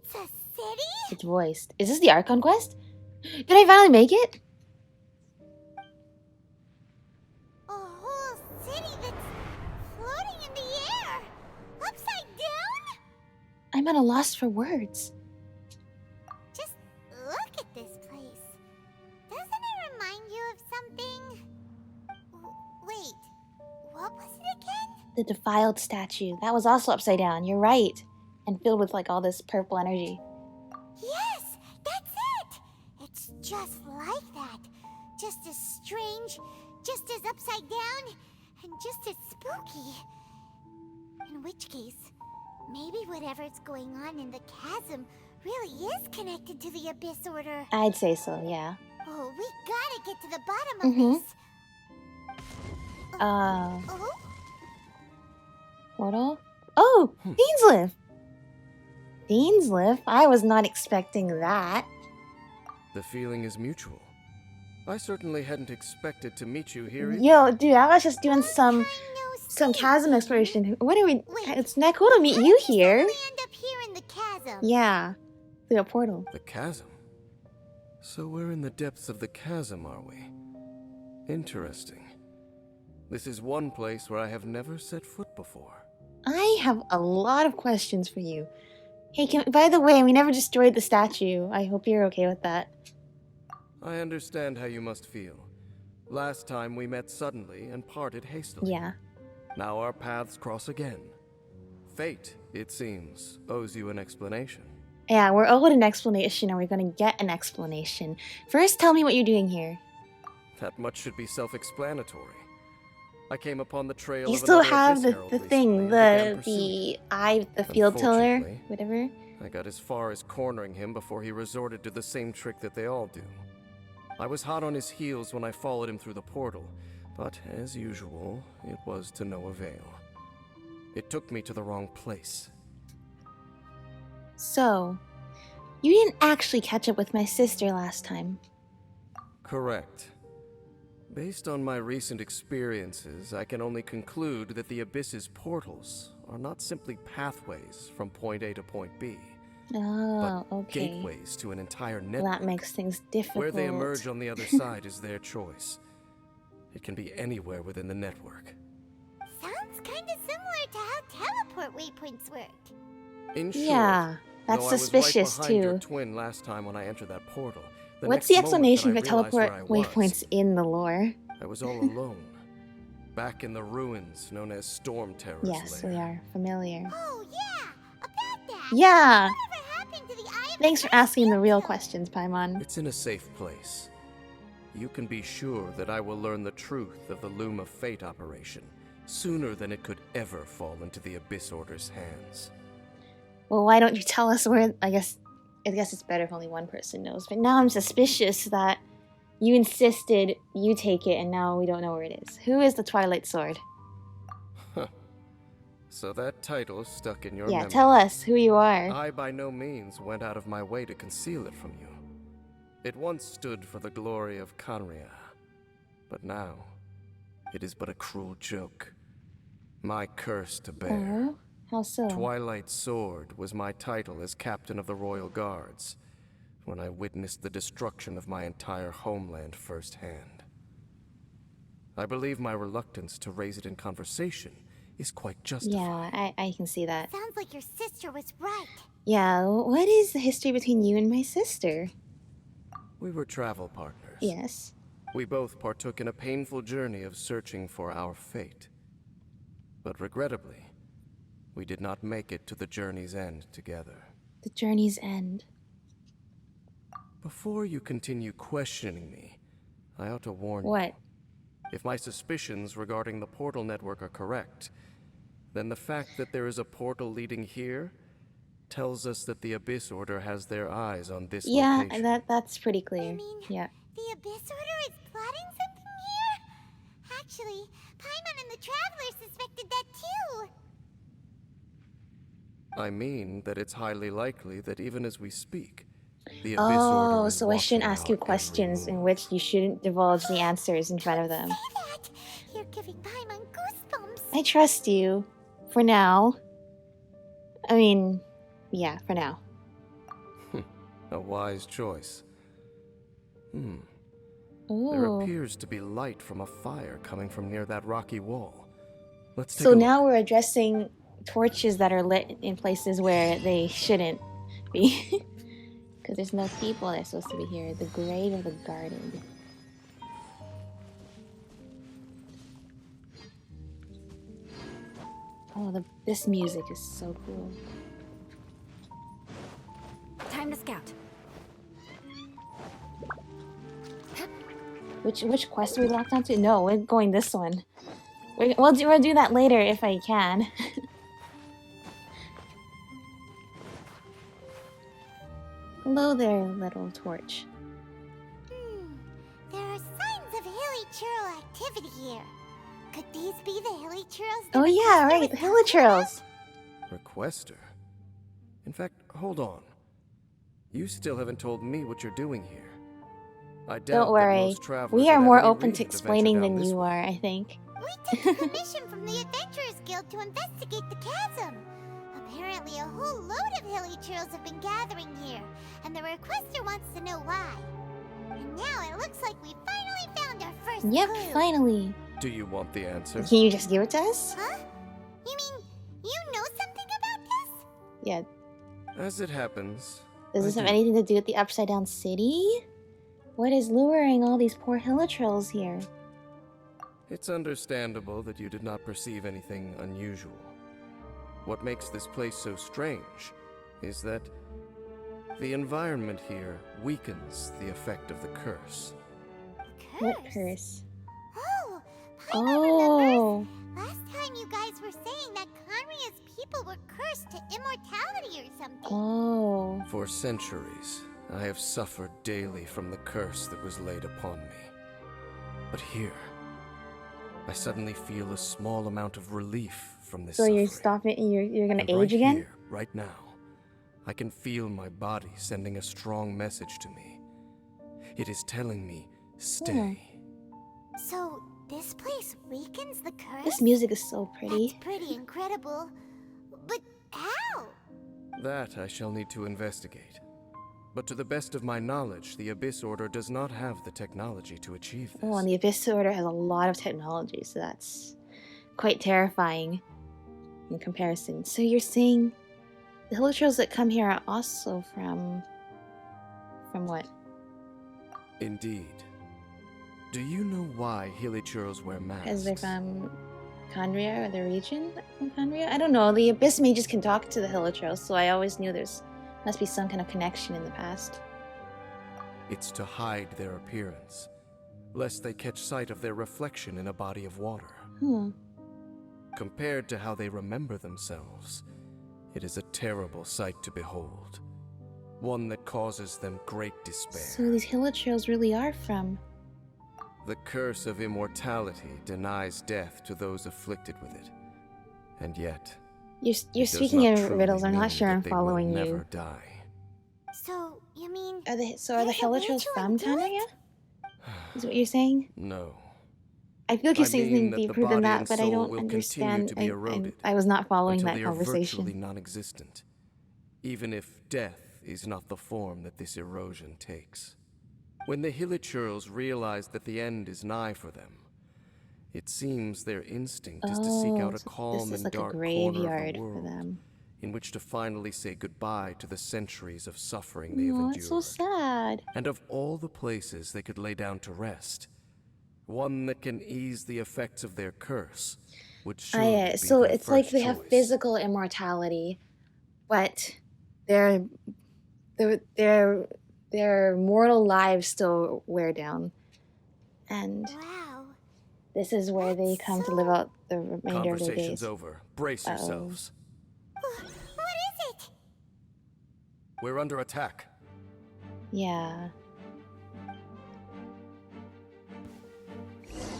It's a city? It's voiced. Is this the Archon quest? Did I finally make it? A whole city that's floating in the air! Upside down? I'm at a loss for words. Just look at this place. Doesn't it remind you of something? Wait, what was it again? The defiled statue. That was also upside down. You're right. And filled with like all this purple energy. Yes, that's it! It's just like that. Just as strange, just as upside down, and just as spooky. In which case, maybe whatever's going on in the chasm really is connected to the Abyss Order. I'd say so, yeah. Oh, we gotta get to the bottom of this. Oh? Portal? Oh, Dainsleif! Dainsleif? I was not expecting that. The feeling is mutual. I certainly hadn't expected to meet you here. Yo, dude, I was just doing some chasm exploration. What are we? Wait, it's not cool to meet you here. End up here in the chasm. Yeah, through a portal. The chasm? So we're in the depths of the chasm, are we? Interesting. This is one place where I have never set foot before. I have a lot of questions for you. Hey, by the way, we never destroyed the statue. I hope you're okay with that. I understand how you must feel. Last time we met suddenly and parted hastily. Yeah. Now our paths cross again. Fate, it seems, owes you an explanation. Yeah, we're owed an explanation, and we're gonna get an explanation. First, tell me what you're doing here. That much should be self-explanatory. I came upon the trail You of still another have Abyss Herald the recently thing, and began pursuing the field tiller, Unfortunately, whatever. I got as far as cornering him before he resorted to the same trick that they all do. I was hot on his heels when I followed him through the portal, but as usual, it was to no avail. It took me to the wrong place. So, you didn't actually catch up with my sister last time. Correct. Based on my recent experiences, I can only conclude that the Abyss's portals are not simply pathways from point A to point B, Oh, but okay. gateways to an entire Well, network. that makes things difficult. Where they emerge on the other side is their choice. It can be anywhere within the network. Sounds kinda similar to how teleport waypoints work. In short, Yeah, that's though I was suspicious right behind your too. twin last time when I entered that portal, What's next the moment explanation that for I realized teleport where I was, waypoints in the lore? I was all alone, back in the ruins known as Storm Terror's Yes, lair. we are familiar. Oh yeah, about that. Yeah! Whatever happened to the Eye of Thanks the for asking the real Crystal? questions, Paimon. It's in a safe place. You can be sure that I will learn the truth of the Loom of Fate operation sooner than it could ever fall into the Abyss Order's hands. Well, why don't you tell us where? I guess it's better if only one person knows. But now I'm suspicious that you insisted you take it, and now we don't know where it is. Who is the Twilight Sword? So that title stuck in your Yeah, memory. tell us who you are. I by no means went out of my way to conceal it from you. It once stood for the glory of Khaenri'ah, but now it is but a cruel joke. My curse to bear. Oh, how so? Twilight Sword was my title as captain of the Royal Guards when I witnessed the destruction of my entire homeland firsthand. I believe my reluctance to raise it in conversation is quite justified. Yeah, I can see that. Sounds like your sister was right. Yeah, what is the history between you and my sister? We were travel partners. Yes. We both partook in a painful journey of searching for our fate. But regrettably, we did not make it to the journey's end together. The journey's end. Before you continue questioning me, I ought to warn you. What? If my suspicions regarding the portal network are correct, then the fact that there is a portal leading here tells us that the Abyss Order has their eyes on this Yeah, location. that's pretty clear. I mean, Yeah. the Abyss Order is plotting something here? Actually, Paimon and the Traveler suspected that too. I mean that it's highly likely that even as we speak, the Abyss Order Oh, is so I shouldn't watching ask you our every questions in move. which you shouldn't divulge the answers in front of them. Say that! You're giving Paimon goosebumps. I trust you. For now. I mean, yeah, for now. A wise choice. There Ooh. appears to be light from a fire coming from near that rocky wall. Let's take So a look. now we're addressing torches that are lit in places where they shouldn't be. Because there's no people that are supposed to be here. The grave of the garden. Oh, this music is so cool. Time to scout. Which quest are we locked onto? No, we're going this one. We'll do that later if I can. Hello there, little torch. There are signs of Hilichurl activity here. Could these be the Hilichurls? Oh yeah, right, the Hilichurls. Requester? In fact, hold on. You still haven't told me what you're doing here. I doubt Don't that worry, most travelers we are would more have any open to reason venture explaining down than this you way. are, I think. We took a commission from the Adventurers Guild to investigate the chasm. Apparently, a whole load of Hilichurls have been gathering here, and the requester wants to know why. And now it looks like we finally found our first Yep, clue. finally. Do you want the answer? Can you just give it to us? Huh? You mean you know something about this? Yeah. As it happens, Does this I have do. anything to do with the Upside Down City? What is luring all these poor Hilichurls here? It's understandable that you did not perceive anything unusual. What makes this place so strange is that the environment here weakens the effect of the curse. What curse? Oh, Paimon Oh, remembers. Last time you guys were saying that Khaenri'ah's people were cursed to immortality or something. oh. For centuries, I have suffered daily from the curse that was laid upon me. But here, I suddenly feel a small amount of relief from this So suffering. you're stopping, you're gonna And age right again? here, right now, I can feel my body sending a strong message to me. It is telling me, stay. So this place weakens the curse? This music is so That's pretty. pretty incredible. But how? That I shall need to investigate. But to the best of my knowledge, the Abyss Order does not have the technology to achieve this. Oh, and the Abyss Order has a lot of technology, so that's quite terrifying in comparison. So you're saying the Hilichurls that come here are also from what? Indeed. Do you know why Hilichurls wear masks? Because they're from Khaenri'ah or the region from Khaenri'ah? I don't know. The Abyss mages can talk to the Hilichurls, so I always knew there's must be some kind of connection in the past. It's to hide their appearance, lest they catch sight of their reflection in a body of water. Compared to how they remember themselves, it is a terrible sight to behold. One that causes them great despair. So these Hilichurls really are from... The curse of immortality denies death to those afflicted with it. And yet, You're it does speaking not in truly riddles. I'm mean not sure that I'm they will following never you. die. So, you mean... Are the There's a way Hilichurls to from undo it? Khaenri'ah? Is what you're saying? No. I feel like you're I saying mean something that the deeper than body that, and but I soul don't will continue understand. to be eroded I was not following until that they are conversation. virtually non-existent, even if death is not the form that this erosion takes. When the Hilichurls realize that the end is nigh for them, it seems their instinct is to seek out a so calm this is and like a dark corner graveyard of the for world them. in which to finally say goodbye to the centuries of suffering they have Oh, endured. it's so sad. And of all the places they could lay down to rest, one that can ease the effects of their curse would surely be So their it's like first they have choice. physical immortality, but their mortal lives still wear down, and Wow. this is where they come to live out the remainder of their Conversation's days. over. Brace yourselves. What is it? We're under attack. Yeah.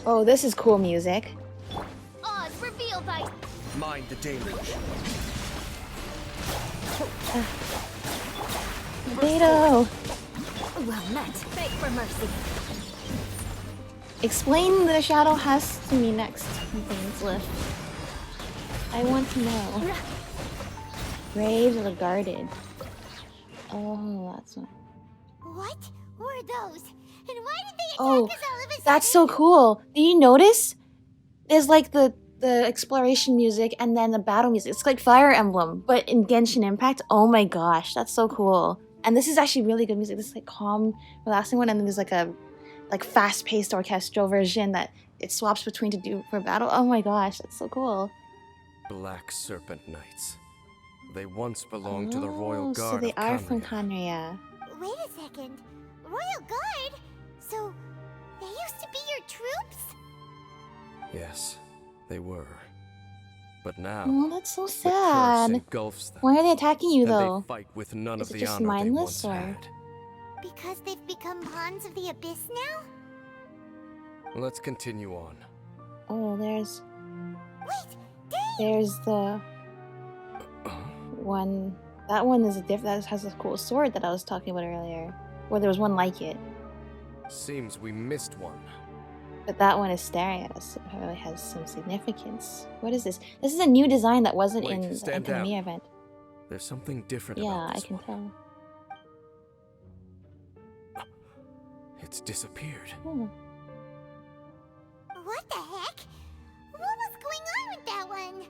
Oh, this is cool music. Oz revealed by Mind the deluge. Beto! well met. Beg for mercy. Explain the shadow has to me next, Dainsleif. I want to know. Graves of the guarded. Oh, that's one. What were those? And why did they attack Oh, us all of a that's sudden? so cool. Did you notice? There's like the exploration music and then the battle music. It's like Fire Emblem, but in Genshin Impact. Oh my gosh, that's so cool. And this is actually really good music. This is like calm, relaxing one, and then there's like a fast-paced orchestral version that it swaps between to do for battle. Oh my gosh, that's so cool. Black Serpent Knights. They once belonged to the Royal Oh, Guard so they of are from Khaenri'ah. Khaenri'ah. Wait a second. Royal Guard? So, they used to be your troops? Yes, they were. But now, Oh, that's so the curse sad. engulfs them. Why are they attacking you And though? they fight with none Is of it the just honor mindless, they or- once had. Because they've become pawns of the Abyss now? Let's continue on. Oh, there's Wait, Dain! there's the one. That one is a that has a cool sword that I was talking about earlier. Or there was one like it, Seems we missed one. but that one is staring at us. It probably has some significance. What is this? This is a new design that wasn't Wait, in the stand down. Khaenri'ah event. There's something different Yeah, about I this can one. tell. It's disappeared. Hmm. What the heck? What was going on with that one?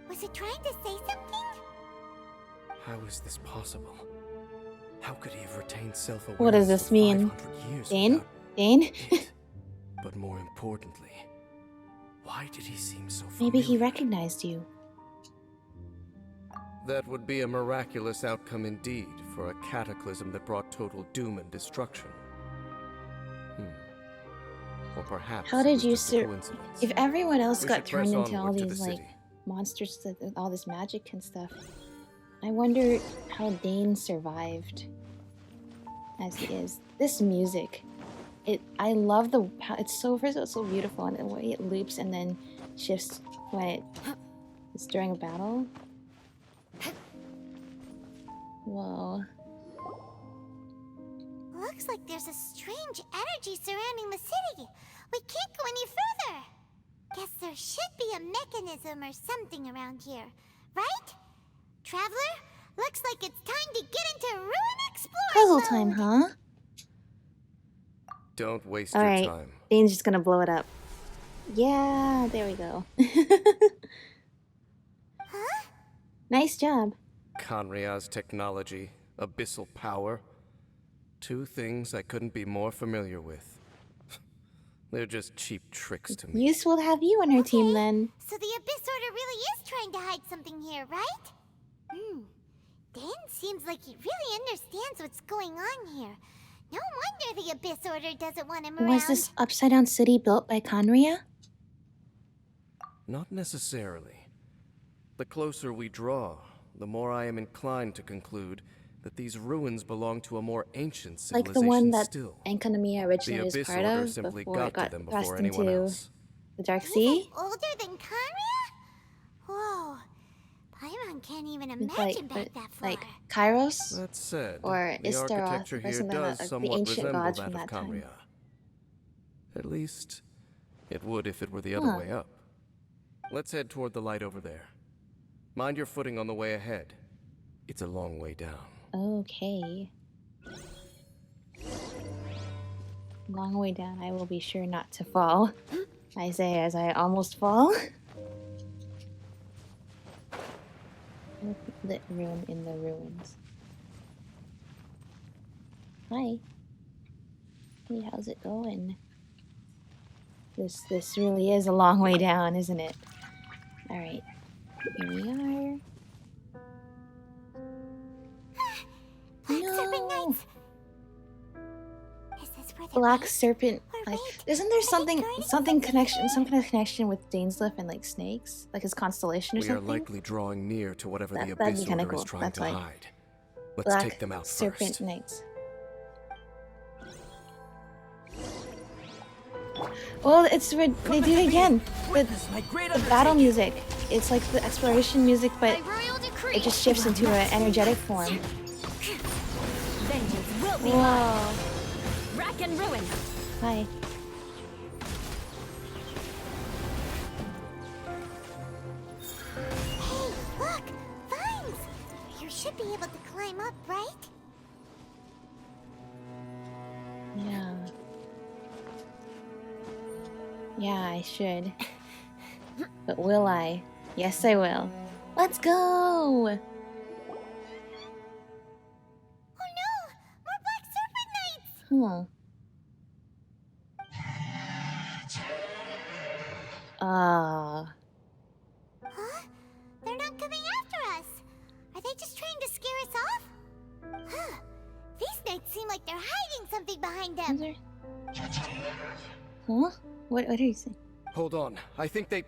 Was it trying to say something? How is this possible? How could he have retained self-awareness What does this for mean? 500 years Dain? without Dain? it? But more importantly, why did he seem so familiar? Maybe he recognized you. That would be a miraculous outcome indeed for a cataclysm that brought total doom and destruction. Or perhaps How it did was you just a coincidence. If everyone else We got should press turned into all onward to these the like city. monsters with all this magic and stuff, I wonder how Dain survived as he is. This music, I love how it's so first of all, it's so beautiful, and the way it loops and then shifts when it's during a battle. Whoa. Looks like there's a strange energy surrounding the city. We can't go any further. Guess there should be a mechanism or something around here, right? Traveler, looks like it's time to get into ruin exploring Puzzle mode. time, huh? Don't waste All your right, time. Dain's just gonna blow it up. Yeah, there we go. Huh? Nice job. Khaenri'ah's technology, abyssal power. Two things I couldn't be more familiar with. They're just cheap tricks to me. Useful to have you on her team Okay, then. So the Abyss Order really is trying to hide something here, right? Dain seems like he really understands what's going on here. No wonder the Abyss Order doesn't want him around. Was this upside down city built by Khaenri'ah? Not necessarily. The closer we draw, the more I am inclined to conclude that these ruins belong to a more ancient Like civilization the one that still. Khaenri'ah The originally was Abyss part Order of simply before it got to got them thrust before anyone into else. the Dark Even Sea. older than Khaenri'ah? Whoa. Paimon can't even It's imagine back that far. like Kairos. That said, Or the Istaroth, architecture or here something does like that, the somewhat ancient resemble gods that from of that time. Khaenri'ah. At least, it would if it were the other Huh. way up. Let's head toward the light over there. Mind your footing on the way ahead. It's a long way down. Okay. Long way down. I will be sure not to fall. I say as I almost fall. Lit room in the ruins. Hi. Hey, how's it going? This really is a long way down, isn't it? Alright. Here we are. Black Serpent No. Knights! Is this where they're Black based? Serpent, Or like, wait, isn't there are they something guarding some kind of connection with Dainsleif and like snakes, like his constellation or We are something? likely drawing near to whatever the That'd Abyss be kinda Order is cool. trying That's to like hide. Let's Black take them out Serpent first. Knights. Well, they do it again. The battle music. It's like the exploration music, but By royal decree. it just shifts into an energetic form. Vengeance will be mine. Whoa! Rack and ruin. Hi. Hey, look! Vines! You should be able to climb up, right? Yeah, I should. But will I? Yes, I will. Let's go! Oh no! More Black Serpent Knights! Huh. Huh? They're not coming after us. Are they just trying to scare us off? Huh. These knights seem like they're hiding something behind Is them. there... Huh? What are you saying? Hold on. I think they...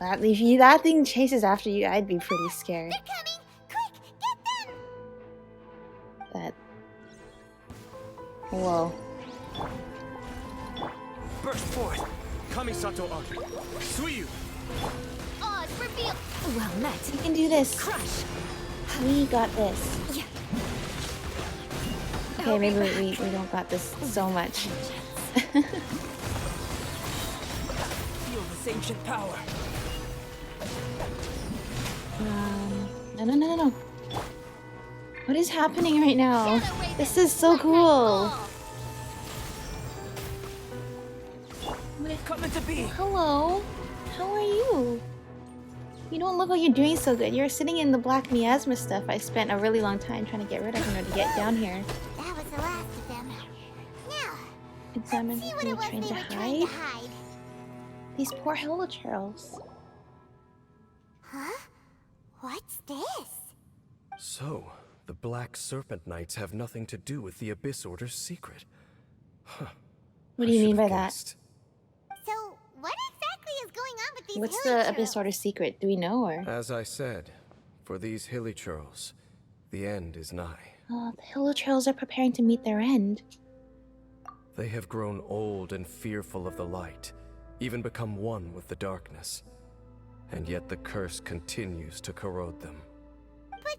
If that thing chases after you, I'd be pretty scared. They're coming! Quick, get them! That... Whoa. Burst forth! Kamisato Ari! Suiyu! Oz, reveal. Well met. We can do this. Crush. We got this. Yeah. Okay, maybe we don't got this so much. Feel this ancient power! No. What is happening right now? This is so cool. Coming to be! Hello. How are you? You don't look like you're doing so good. You're sitting in the black miasma stuff I spent a really long time trying to get rid of in order to get down here. That was the last of them. Now, Examine see what who it was trying they to were trying to hide. hide. These poor Hilichurls. Huh? What's this? So, the Black Serpent Knights have nothing to do with the Abyss Order's secret. Huh. What do you I mean by should've that? guessed. So, what exactly is going on with these What's the Hilichurls? Abyss Order's secret? Do we know or? As I said, for these Hilichurls, the end is nigh. Oh, the Hilichurls are preparing to meet their end. They have grown old and fearful of the light, even become one with the darkness. And yet the curse continues to corrode them. But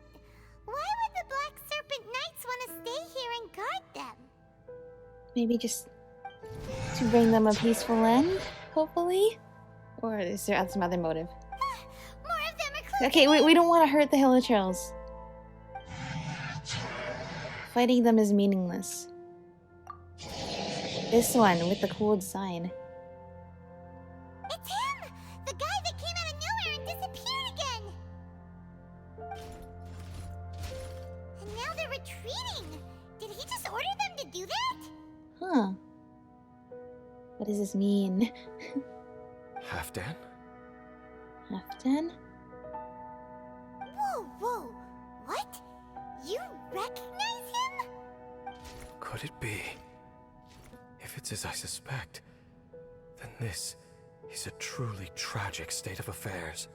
why would the Black Serpent Knights want to stay here and guard them? Maybe just to bring them a peaceful end, hopefully? Or is there some other motive? More of them are close. Okay, we don't want to hurt the Hilichurls. Fighting them is meaningless. This one with the cold sign. It's him! The guy that came out of nowhere and disappeared again! And now they're retreating! Did he just order them to do that? Huh. What does this mean? Halfdan? Halfdan? Whoa! What? You recognize him? Could it be? If it's as I suspect, then this is a truly tragic state of affairs.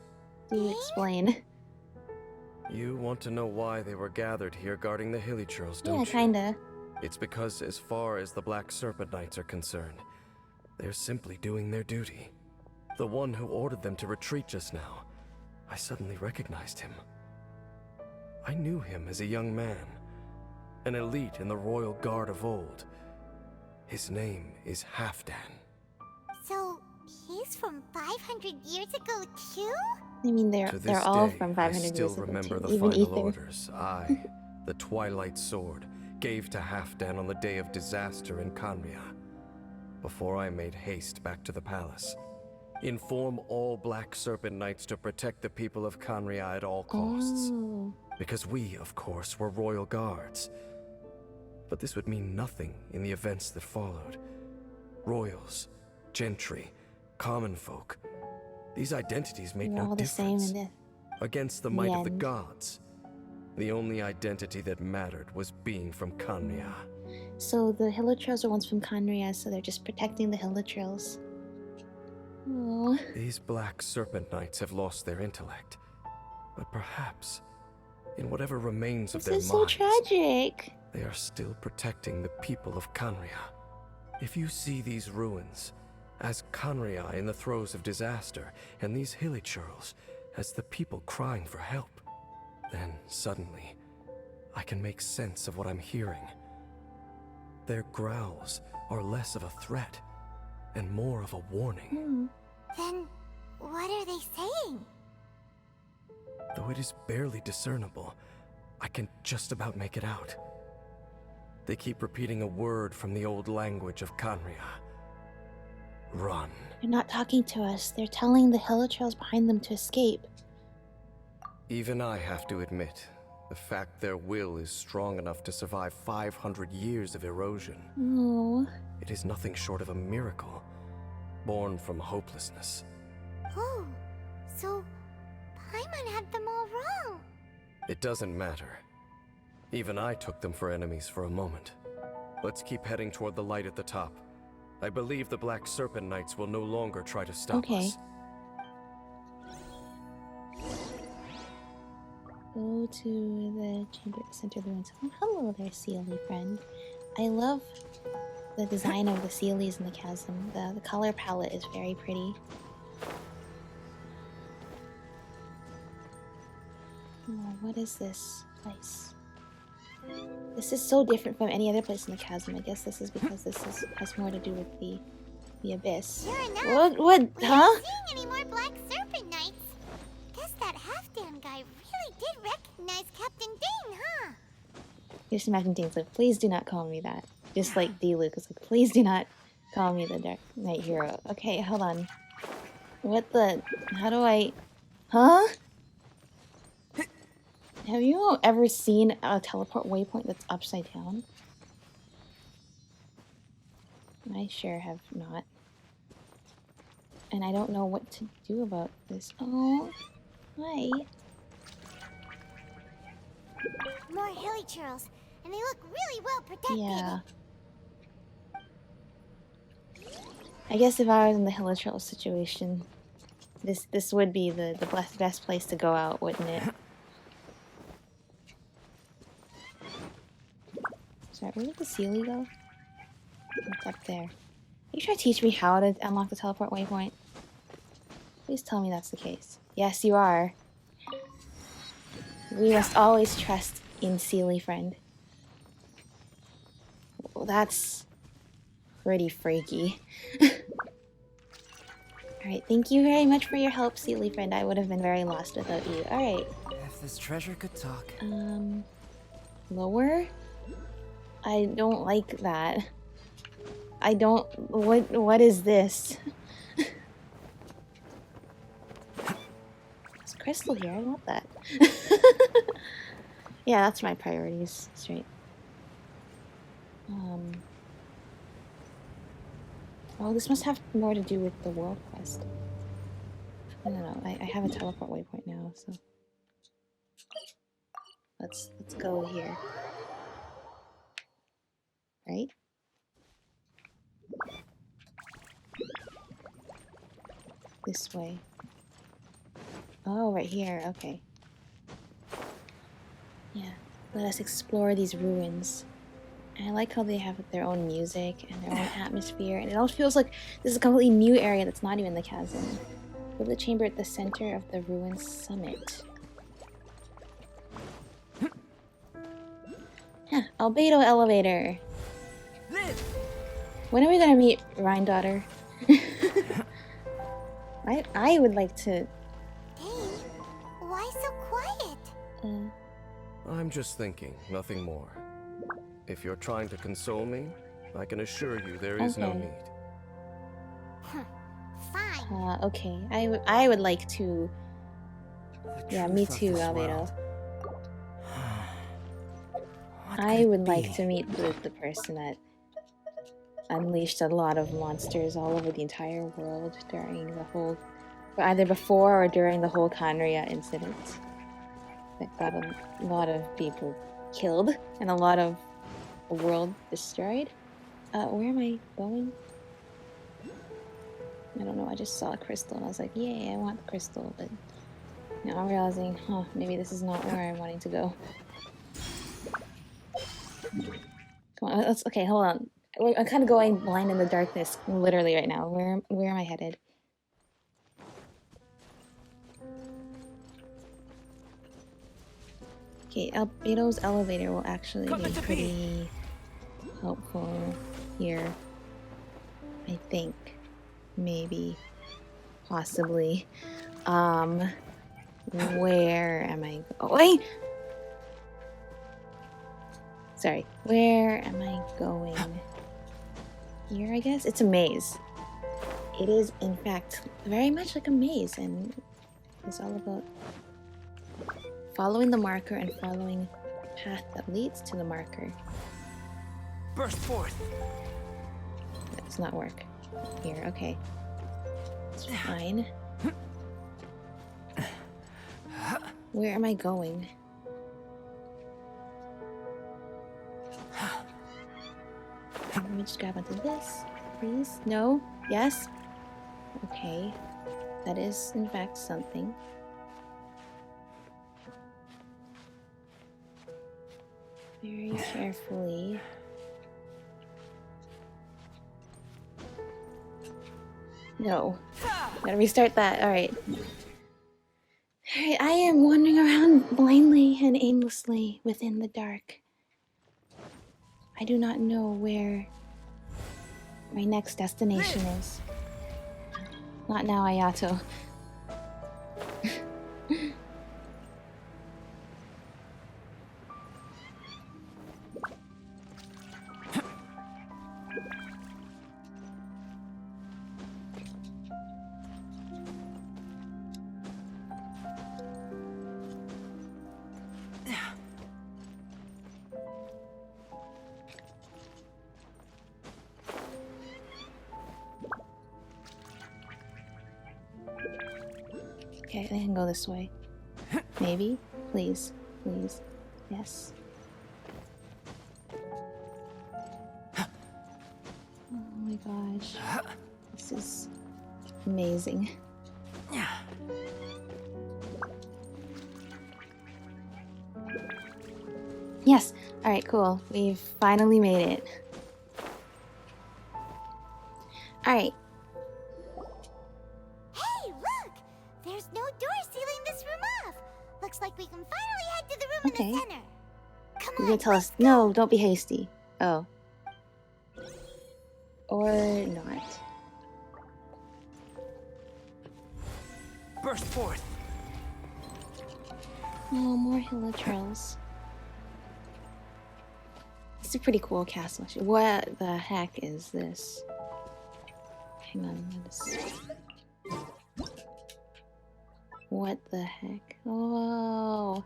Do explain. You want to know why they were gathered here guarding the Hilichurls, don't Yeah, you? kinda. It's because as far as the Black Serpent Knights are concerned, they're simply doing their duty. The one who ordered them to retreat just now, I suddenly recognized him. I knew him as a young man, an elite in the royal guard of old. His name is Halfdan. So, he's from 500 years ago too? I mean, To they're this all day, from I 500 still years ago, remember too. the Even final Aether. orders I, the Twilight Sword, gave to Halfdan on the day of disaster in Khaenri'ah, before I made haste back to the palace. Inform all Black Serpent Knights to protect the people of Khaenri'ah at all costs. Oh. Because we, of course, were royal guards. But this would mean nothing in the events that followed. Royals, gentry, common folk. These identities made They're no all the same difference. in this. Against the might of the end. gods, the only identity that mattered was being from Khaenri'ah. So the Hilichurls are ones from Khaenri'ah, so they're just protecting the Hilichurls. Oh. These Black Serpent Knights have lost their intellect. But perhaps, in whatever remains of This their is so minds, tragic. they are still protecting the people of Khaenri'ah. If you see these ruins as Khaenri'ah in the throes of disaster, and these Hilichurls as the people crying for help, then suddenly I can make sense of what I'm hearing. Their growls are less of a threat and more of a warning. Then, what are they saying? Though it is barely discernible, I can just about make it out. They keep repeating a word from the old language of Khaenri'ah. Run. They're not talking to us. They're telling the Hilichurls behind them to escape. Even I have to admit, the fact their will is strong enough to survive 500 years of erosion. Oh. It is nothing short of a miracle, born from hopelessness. Oh, so Paimon had them all wrong. It doesn't matter. Even I took them for enemies for a moment. Let's keep heading toward the light at the top. I believe the Black Serpent Knights will no longer try to stop us. Go to the chamber at the center of the ruins. Oh, hello there, Sealy friend. I love the design of the Sealies in the chasm. The color palette is very pretty. Oh, what is this place? This is so different from any other place in the chasm. I guess this is because has more to do with the abyss. Sure enough, What? we Huh? aren't seeing any more Black Serpent Knights. Guess that Halfdan guy really did recognize Captain Dain, huh? Just imagine Dainsleif. Please do not call me that. Just like D. Luke is like, please do not call me the Dark Knight Hero. Okay, hold on. What the? How do I? Huh? Have you ever seen a teleport waypoint that's upside down? I sure have not. And I don't know what to do about this. Oh, hi. More Hilichurls, and they look really well protected. Yeah. I guess if I was in the Hilichurls situation, this would be the best place to go out, wouldn't it? Sorry, where did the Sealy go? It's up there. You try to teach me how to unlock the teleport waypoint? Please tell me that's the case. Yes, you are. We must always trust in Sealy, friend. Well, that's pretty freaky. Alright, thank you very much for your help, Sealy friend. I would have been very lost without you. Alright. If this treasure could talk. Lower? I don't like that. I don't... What is this? There's a crystal here, I want that. Yeah, that's my priorities, straight. Oh, this must have more to do with the world quest. I don't know, I have a teleport waypoint now, so... Let's go here. Right? This way. Oh, right here, okay. Yeah, let us explore these ruins. And I like how they have their own music and their own atmosphere, and it all feels like this is a completely new area that's not even the chasm. Build the chamber at the center of the ruins summit. Huh, Albedo elevator. When are we gonna meet Rhine daughter? I would like to. Dain, why so quiet? I'm just thinking, nothing more. If you're trying to console me, I can assure you there is no Okay. need. Fine. Okay. I would like to. Yeah, me too, Albedo. I would like to meet the person that unleashed a lot of monsters all over the entire world during the whole, either before or during the whole Khaenri'ah incident. That got a lot of people killed and a lot of the world destroyed. Where am I going? I don't know, I just saw a crystal and I was like, yay, I want the crystal, but now I'm realizing, maybe this is not where I'm wanting to go. Come on, okay, hold on. I'm kind of going blind in the darkness, literally right now. Where am I headed? Okay, Albedo's elevator will actually be pretty helpful here. I think. Maybe. Possibly. Where am I going? Sorry. Where am I going? Here, I guess? It's a maze. It is, in fact, very much like a maze, and it's all about following the marker and following the path that leads to the marker. Burst forth. That does not work. Here, okay. It's fine. Where am I going? Let me just grab onto this, please. No? Yes? Okay. That is, in fact, something. Very carefully. No. Gotta restart that. Alright. Alright, I am wandering around blindly and aimlessly within the dark. I do not know where my next destination is. Not now, Ayato. Okay, I can go this way. Maybe? Please. Please. Yes. Oh my gosh. This is amazing. Yes! Alright, cool. We've finally made it. Alright. Hey, look! There's no door sealing this room off. Looks like we can finally head to the room Okay. in the center. Come You're on, gonna tell us, no, don't be hasty. Oh. Or not. Burst forth. Oh, more Hilichurls. It's a pretty cool castle, actually. What the heck is this? Hang on, what the heck? Oh.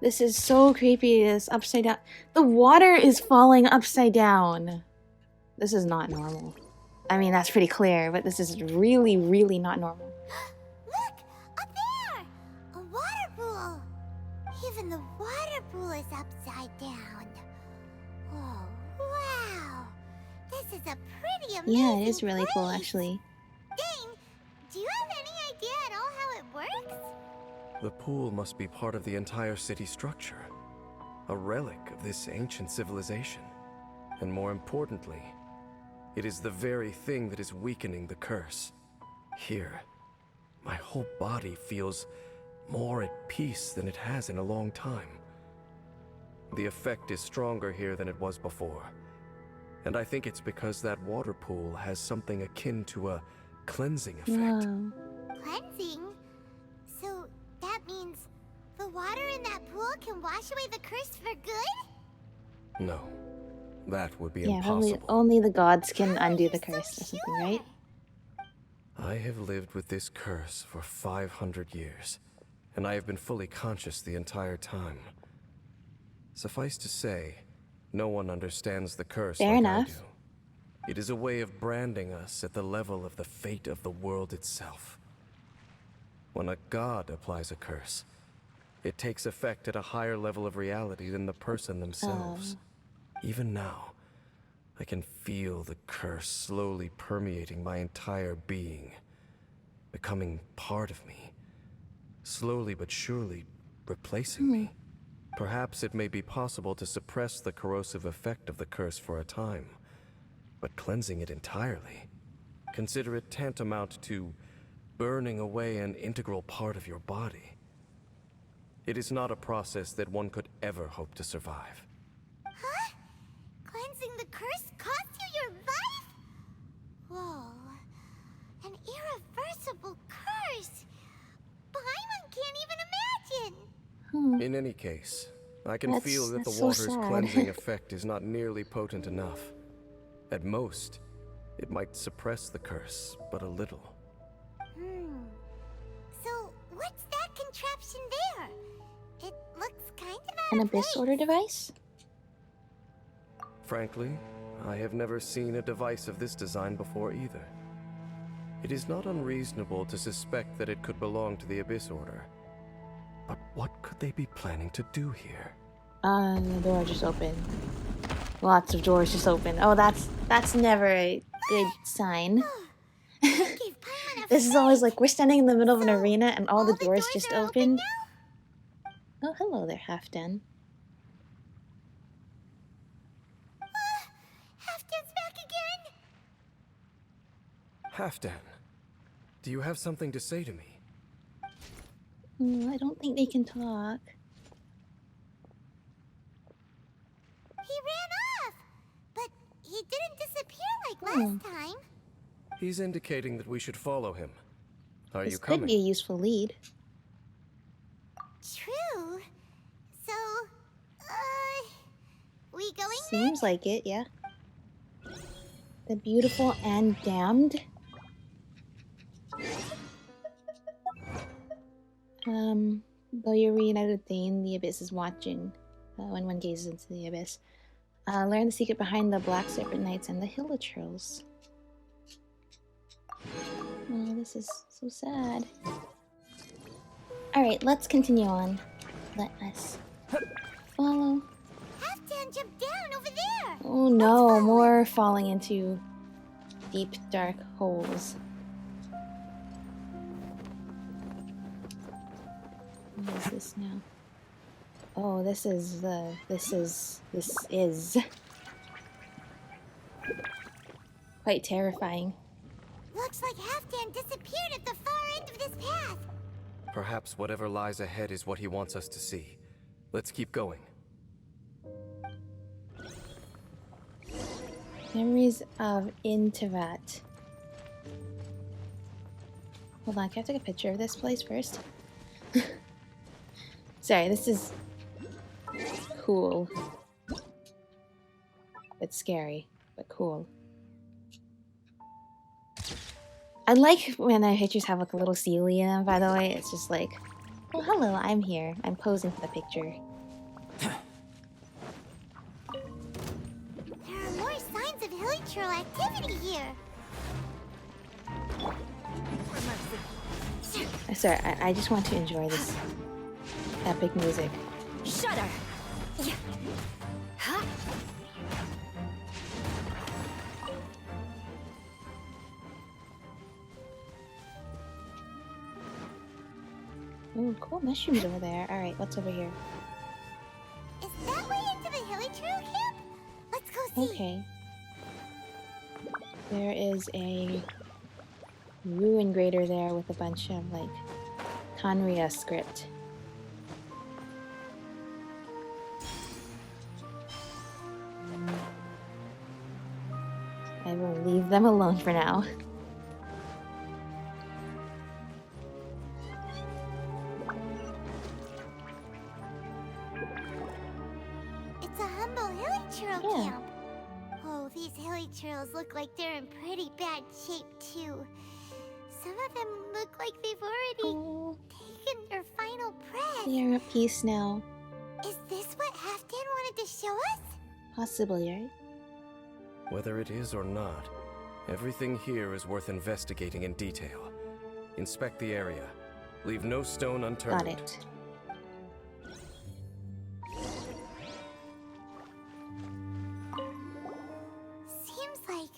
This is so creepy. This upside down. The water is falling upside down. This is not normal. I mean, that's pretty clear, but this is really, really not normal. Look! Up there! A water pool! Even the water pool is upside down. Oh, wow! This is a pretty amazing Yeah, it is really cool, place. actually. Dain, do you have any idea at all how it works? The pool must be part of the entire city structure. A relic of this ancient civilization. And more importantly, it is the very thing that is weakening the curse. Here, my whole body feels more at peace than it has in a long time. The effect is stronger here than it was before. And I think it's because that water pool has something akin to a cleansing effect. Whoa. Cleansing? So that means the water in that pool can wash away the curse for good? No, that would be Yeah, impossible. only the gods can How are undo you the so curse or something, sure? right? I have lived with this curse for 500 years, and I have been fully conscious the entire time. Suffice to say, no one understands the curse Fair like enough. I do. It is a way of branding us at the level of the fate of the world itself. When a god applies a curse, it takes effect at a higher level of reality than the person themselves. Even now, I can feel the curse slowly permeating my entire being, becoming part of me, slowly but surely replacing me. Perhaps it may be possible to suppress the corrosive effect of the curse for a time, but cleansing it entirely, consider it tantamount to burning away an integral part of your body. It is not a process that one could ever hope to survive. Huh? Cleansing the curse cost you your life? Whoa. An irreversible curse. Paimon can't even imagine. In any case, I can feel that the that's so water's sad. cleansing effect is not nearly potent enough. At most, it might suppress the curse, but a little. So, what's that contraption there? It looks kind of out An of abyss place. order device? Frankly, I have never seen a device of this design before either. It is not unreasonable to suspect that it could belong to the Abyss Order. But what could they be planning to do here? The door just opened. Lots of doors just open. Oh, that's never a good sign. Gave Paimon a This is always fright. like we're standing in the middle of an So, arena and all the doors doors just are opened. now? Oh, hello there, Halfdan. Halfdan's back again. Halfdan, do you have something to say to me? I don't think they can talk. He ran off, but he didn't disappear like last time. He's indicating that we should follow him. Are This you could coming? be a useful lead. True. So, we going Seems like it, yeah. The beautiful and damned. Though you're reunited with Dain, the abyss is watching. When one gazes into the abyss. Learn the secret behind the Black Serpent Knights and the Hilichurls. Oh, this is so sad. Alright, let's continue on. Let us follow. Halfdan jumped down over there. Oh no, more falling into deep, dark holes. What is this now? Oh, this is quite terrifying. Looks like Halfdan disappeared at the far end of this path. Perhaps whatever lies ahead is what he wants us to see. Let's keep going. Memories of Intivat. Hold on, can I take a picture of this place first? Sorry, this is cool. It's scary, but cool. I like when the pictures have like a little ceiling in them, by the way. It's just like, oh, hello, I'm here. I'm posing for the picture. There are more signs of Hilichurl activity here. Sorry, I just want to enjoy this epic music. Shudder. Yeah. Huh? Ooh, cool mushrooms over there. Alright, what's over here? Is that way into the Hilichurl camp? Let's go see. Okay. There is a ruin grader there with a bunch of, like, Khaenri'ah script. I will leave them alone for now. It's a humble Hilichurl Yeah. camp. Oh, these Hilichurls look like they're in pretty bad shape too. Some of them look like they've already Oh, taken their final breath. they are at peace now. Is this what Halfdan wanted to show us? Possibly, right? Whether it is or not, everything here is worth investigating in detail. Inspect the area. Leave no stone unturned. Got it. Seems like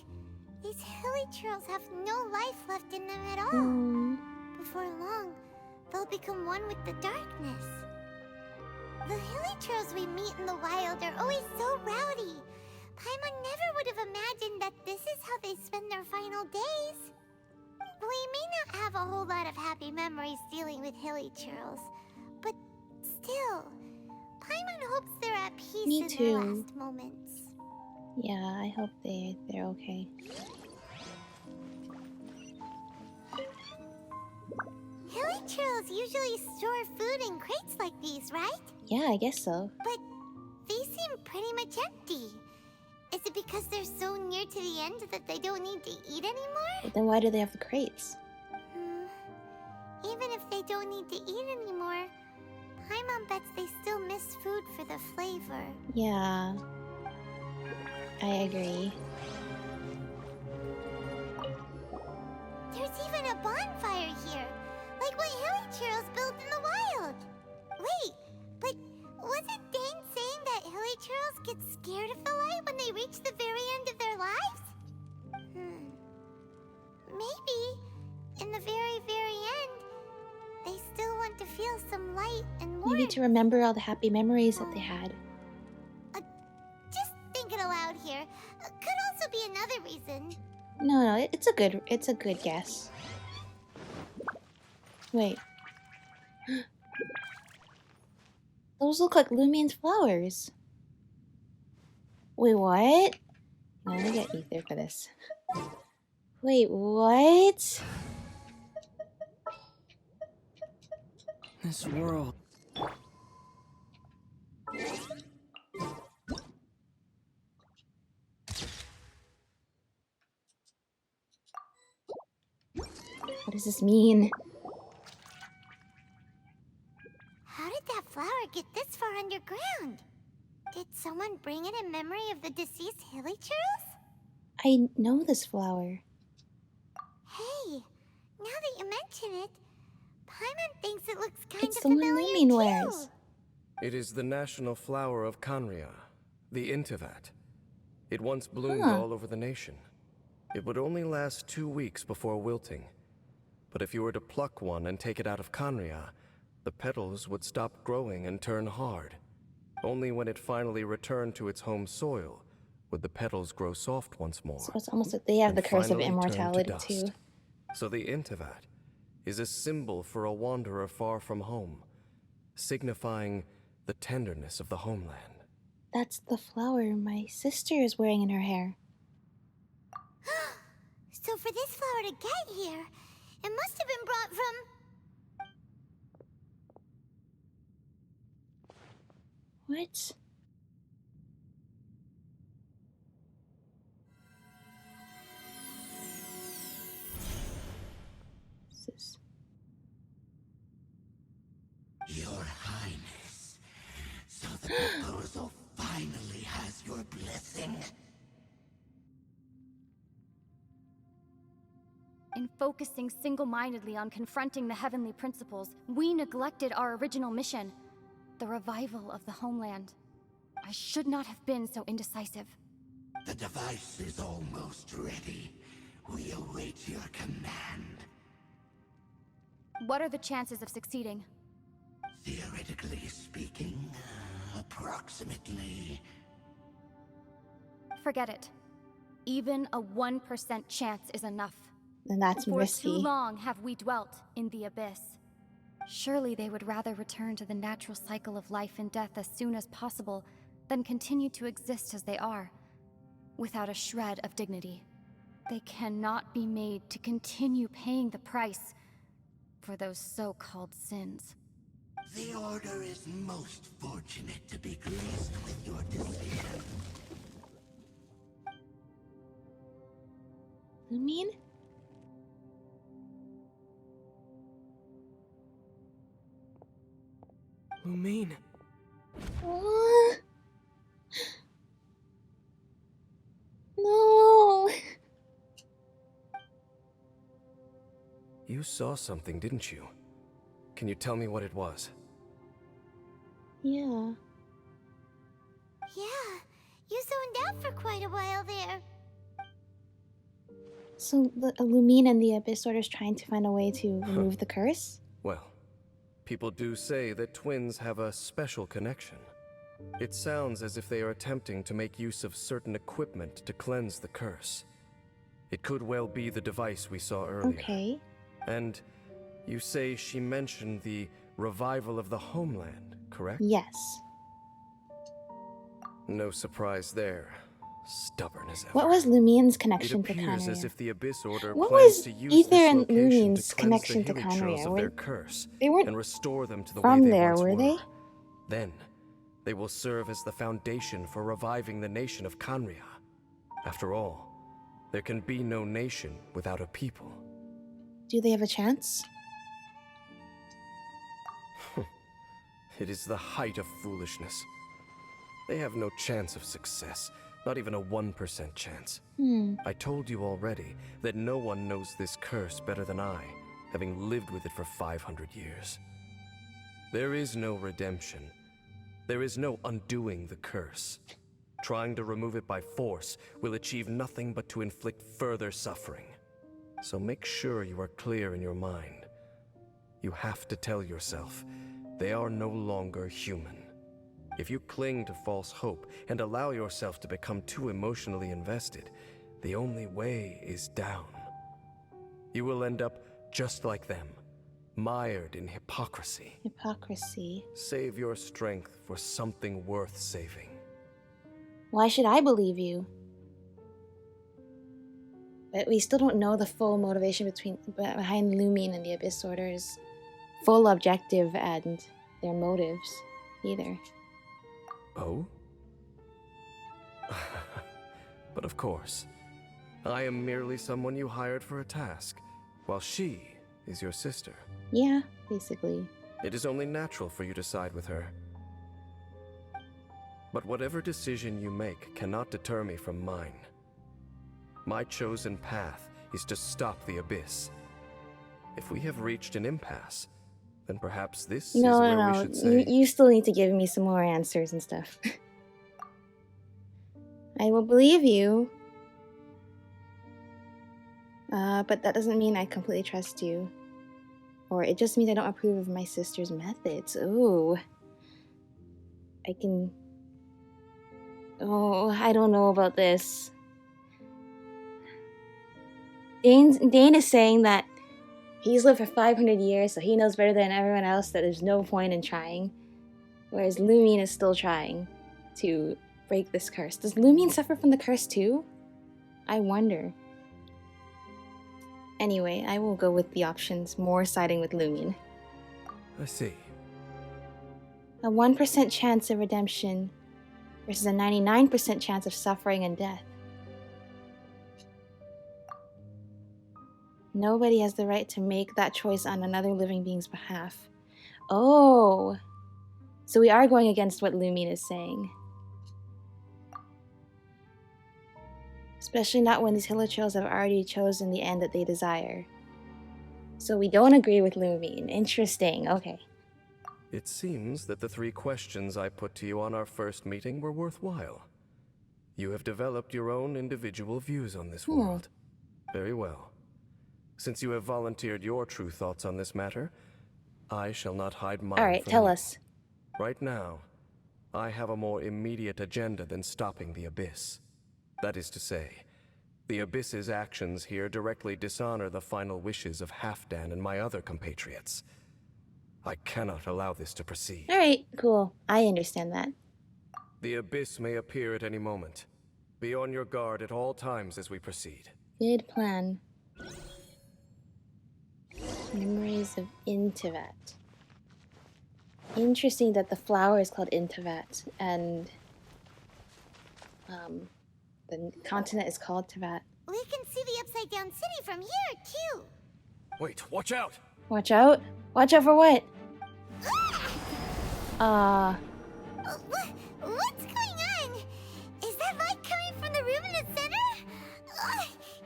these Hilichurls have no life left in them at all. Hmm. Before long, they'll become one with the darkness. The Hilichurls we meet in the wild are always so rowdy. Paimon never would have imagined that this is how they spend their final days. We may not have a whole lot of happy memories dealing with Hilichurls, but still, Paimon hopes they're at peace Me in too. their last moments. Yeah, I hope they're okay. Hilichurls usually store food in crates like these, right? Yeah, I guess so. But they seem pretty much empty. Is it because they're so near to the end that they don't need to eat anymore? But then why do they have the crates? Even if they don't need to eat anymore, Paimon bets they still miss food for the flavor. Yeah. I agree. There's even a bonfire here, like what Hilichurls built in the wild. Wait, but wasn't Dain saying that Hilichurls get scared of the light when they reach the very end of their lives? Maybe, in the very, very end, they still want to feel some light and warmth. Maybe to remember all the happy memories that they had. Just thinking aloud here. Could also be another reason. No, it's a good guess. Wait. Those look like Lumine's flowers. Wait, what? I'm gonna get Aether for this. Wait, what? This world. What does this mean? How did that flower get this far underground? Did someone bring it in memory of the deceased Hilichurls? I know this flower. Hey, now that you mention it, Paimon thinks it looks kind It's of the one familiar Lumine too. wears. It is the national flower of Khaenri'ah, the Intivat. It once bloomed Huh. all over the nation. It would only last 2 weeks before wilting. But if you were to pluck one and take it out of Khaenri'ah, the petals would stop growing and turn hard. Only when it finally returned to its home soil would the petals grow soft once more. So it's almost like they have and the curse of finally turn to immortality dust. too. So the Intivat is a symbol for a wanderer far from home, signifying the tenderness of the homeland. That's the flower my sister is wearing in her hair. So for this flower to get here, it must have been brought from... What? This is... Your Highness, so the proposal finally has your blessing. In focusing single-mindedly on confronting the heavenly principles, we neglected our original mission, the revival of the homeland. I should not have been so indecisive. The device is almost ready. We await your command. What are the chances of succeeding? Theoretically speaking, approximately. Forget it. Even a 1% chance is enough. Then that's For risky. too long have we dwelt in the abyss. Surely they would rather return to the natural cycle of life and death as soon as possible than continue to exist as they are, without a shred of dignity. They cannot be made to continue paying the price for those so-called sins. The Order is most fortunate to be graced with your decision. Lumine? Lumine. What? No. You saw something, didn't you? Can you tell me what it was? Yeah. Yeah, you zoned out for quite a while there. So the Lumine and the Abyss Order is trying to find a way to remove the curse? Well, people do say that twins have a special connection. It sounds as if they are attempting to make use of certain equipment to cleanse the curse. It could well be the device we saw earlier. Okay. And you say she mentioned the revival of the homeland, correct? Yes. No surprise there. Stubborn as ever. What was Lumine's It connection to appears as Khaenri'ah? if the Abyss Order What plans was to use Aether this and location Lumine's to cleanse connection the to Hilichurls Khaenri'ah? of their curse They weren't and restore them to the from way they there, once were they? Then, they will serve as the foundation for reviving the nation of Khaenri'ah. After all, there can be no nation without a people. Do they have a chance? It is the height of foolishness. They have no chance of success, not even a 1% chance. I told you already that no one knows this curse better than I, having lived with it for 500 years. There is no redemption. There is no undoing the curse. Trying to remove it by force will achieve nothing but to inflict further suffering. So make sure you are clear in your mind. You have to tell yourself, they are no longer human. If you cling to false hope and allow yourself to become too emotionally invested, the only way is down. You will end up just like them, mired in hypocrisy. Hypocrisy. Save your strength for something worth saving. Why should I believe you? But we still don't know the full motivation behind Lumine and the Abyss Order's full objective and their motives, either. Oh? But of course, I am merely someone you hired for a task, while she is your sister. Yeah, basically. It is only natural for you to side with her. But whatever decision you make cannot deter me from mine. My chosen path is to stop the Abyss. If we have reached an impasse, then perhaps this is where we should say... You still need to give me some more answers and stuff. I will believe you. But that doesn't mean I completely trust you. Or it just means I don't approve of my sister's methods. Ooh. Oh, I don't know about this. Dain is saying that he's lived for 500 years, so he knows better than everyone else that there's no point in trying. Whereas Lumine is still trying to break this curse. Does Lumine suffer from the curse too? I wonder. Anyway, I will go with the options, more siding with Lumine. I see. A 1% chance of redemption versus a 99% chance of suffering and death. Nobody has the right to make that choice on another living being's behalf. Oh! So we are going against what Lumine is saying. Especially not when these Hilichurls have already chosen the end that they desire. So we don't agree with Lumine. Interesting, okay. It seems that the 3 questions I put to you on our first meeting were worthwhile. You have developed your own individual views on this world. Very well. Since you have volunteered your true thoughts on this matter, I shall not hide mine. Alright, tell us. Right now, I have a more immediate agenda than stopping the Abyss. That is to say, the Abyss's actions here directly dishonor the final wishes of Halfdan and my other compatriots. I cannot allow this to proceed. Alright, cool. I understand that. The Abyss may appear at any moment. Be on your guard at all times as we proceed. Good plan. Memories of Intivat. Interesting that the flower is called Intivat, and the continent is called Tivat. We can see the Upside Down City from here, too. Wait, watch out! Watch out? Watch out for what? What's going on? Is that light coming from the room in the center?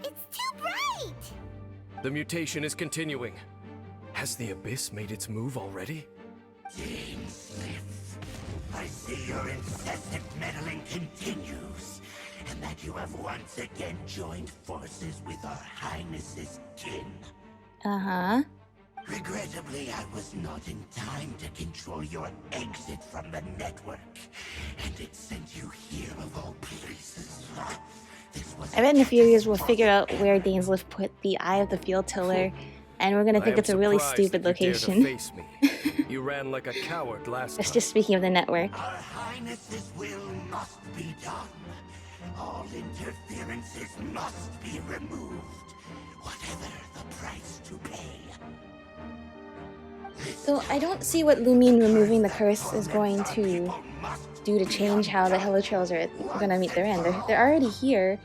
It's too bright! The mutation is continuing. Has the Abyss made its move already? Dainsleif, I see your incessant meddling continues, and that you have once again joined forces with our Highness's kin. Uh-huh. Regrettably, I was not in time to control your exit from the network, and it sent you here of all places. I bet in a few years we'll figure out where Dainsleif put the Eye of the Field Tiller, and we're gonna think it's a really stupid location. Face me. You ran like a coward last That's time. just speaking of the network. Our Highness's will must be done. All interferences must be removed, whatever the price to pay. This So I don't see what Lumine removing the curse is going to do to change how the Hilichurls are going to meet their end. They're already here.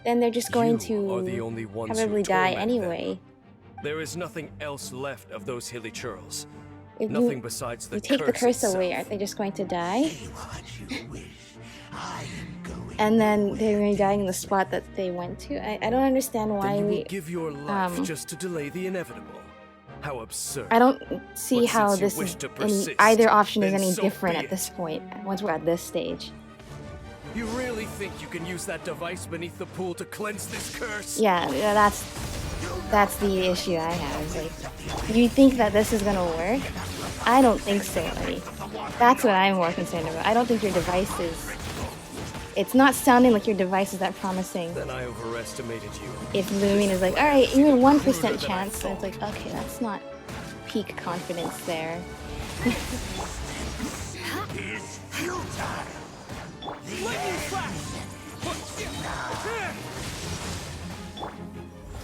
Then they're just going You are the to only ones probably who die torment anyway. them. There is nothing else left of those Hilichurls. If Nothing besides the you take curse the curse itself. away, aren't they just going to die? Say what you wish. I am going. And then they're going to die in the spot that they went to? I don't understand why Then you we... will give your life just to delay the inevitable. How absurd. I don't see But how since you this wish is to any, persist, either option is then any so different be at this it. point, once we're at this stage. You really think you can use that device beneath the pool to cleanse this curse? Yeah, that's the issue I have. Is like, you think that this is gonna work? I don't think so, buddy. That's what I'm more concerned about. I don't think your device is... It's not sounding like your device is that promising. Then I overestimated you. If Lumine is like, alright, you had 1% chance, so it's like, okay, that's not peak confidence there. Is futile. Lightning flash!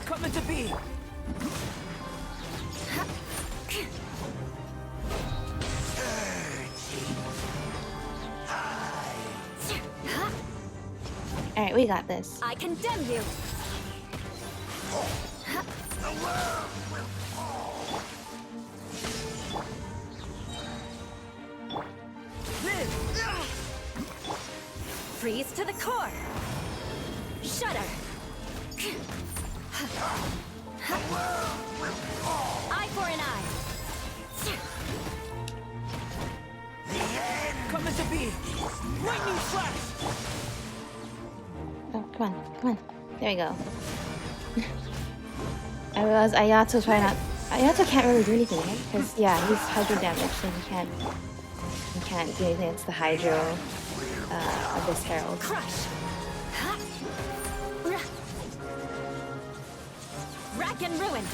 Coming to be! Alright, we got this. I condemn you! Freeze to the core! Shudder! Eye for an eye! Coming to be! Lightning flash! Oh, come on. There we go. I realized Ayato's probably not... Ayato can't really do anything, right? Because, yeah, he's hydro damage, so he can't do anything against the hydro of this herald. Crush! Rack and ruin!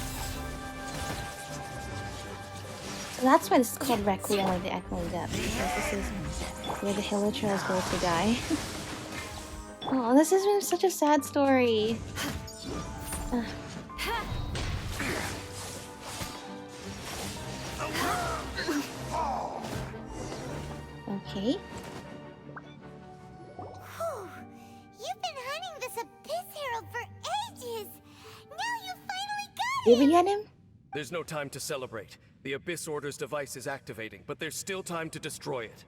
So that's why this is called Requiem of the Echoing Depths, because this is where the Hilichurls go to die. Oh, this has been such a sad story. Okay. Whew. You've been hunting this Abyss Herald for ages. Now you finally got Did him. we get him? There's no time to celebrate. The Abyss Order's device is activating, but there's still time to destroy it.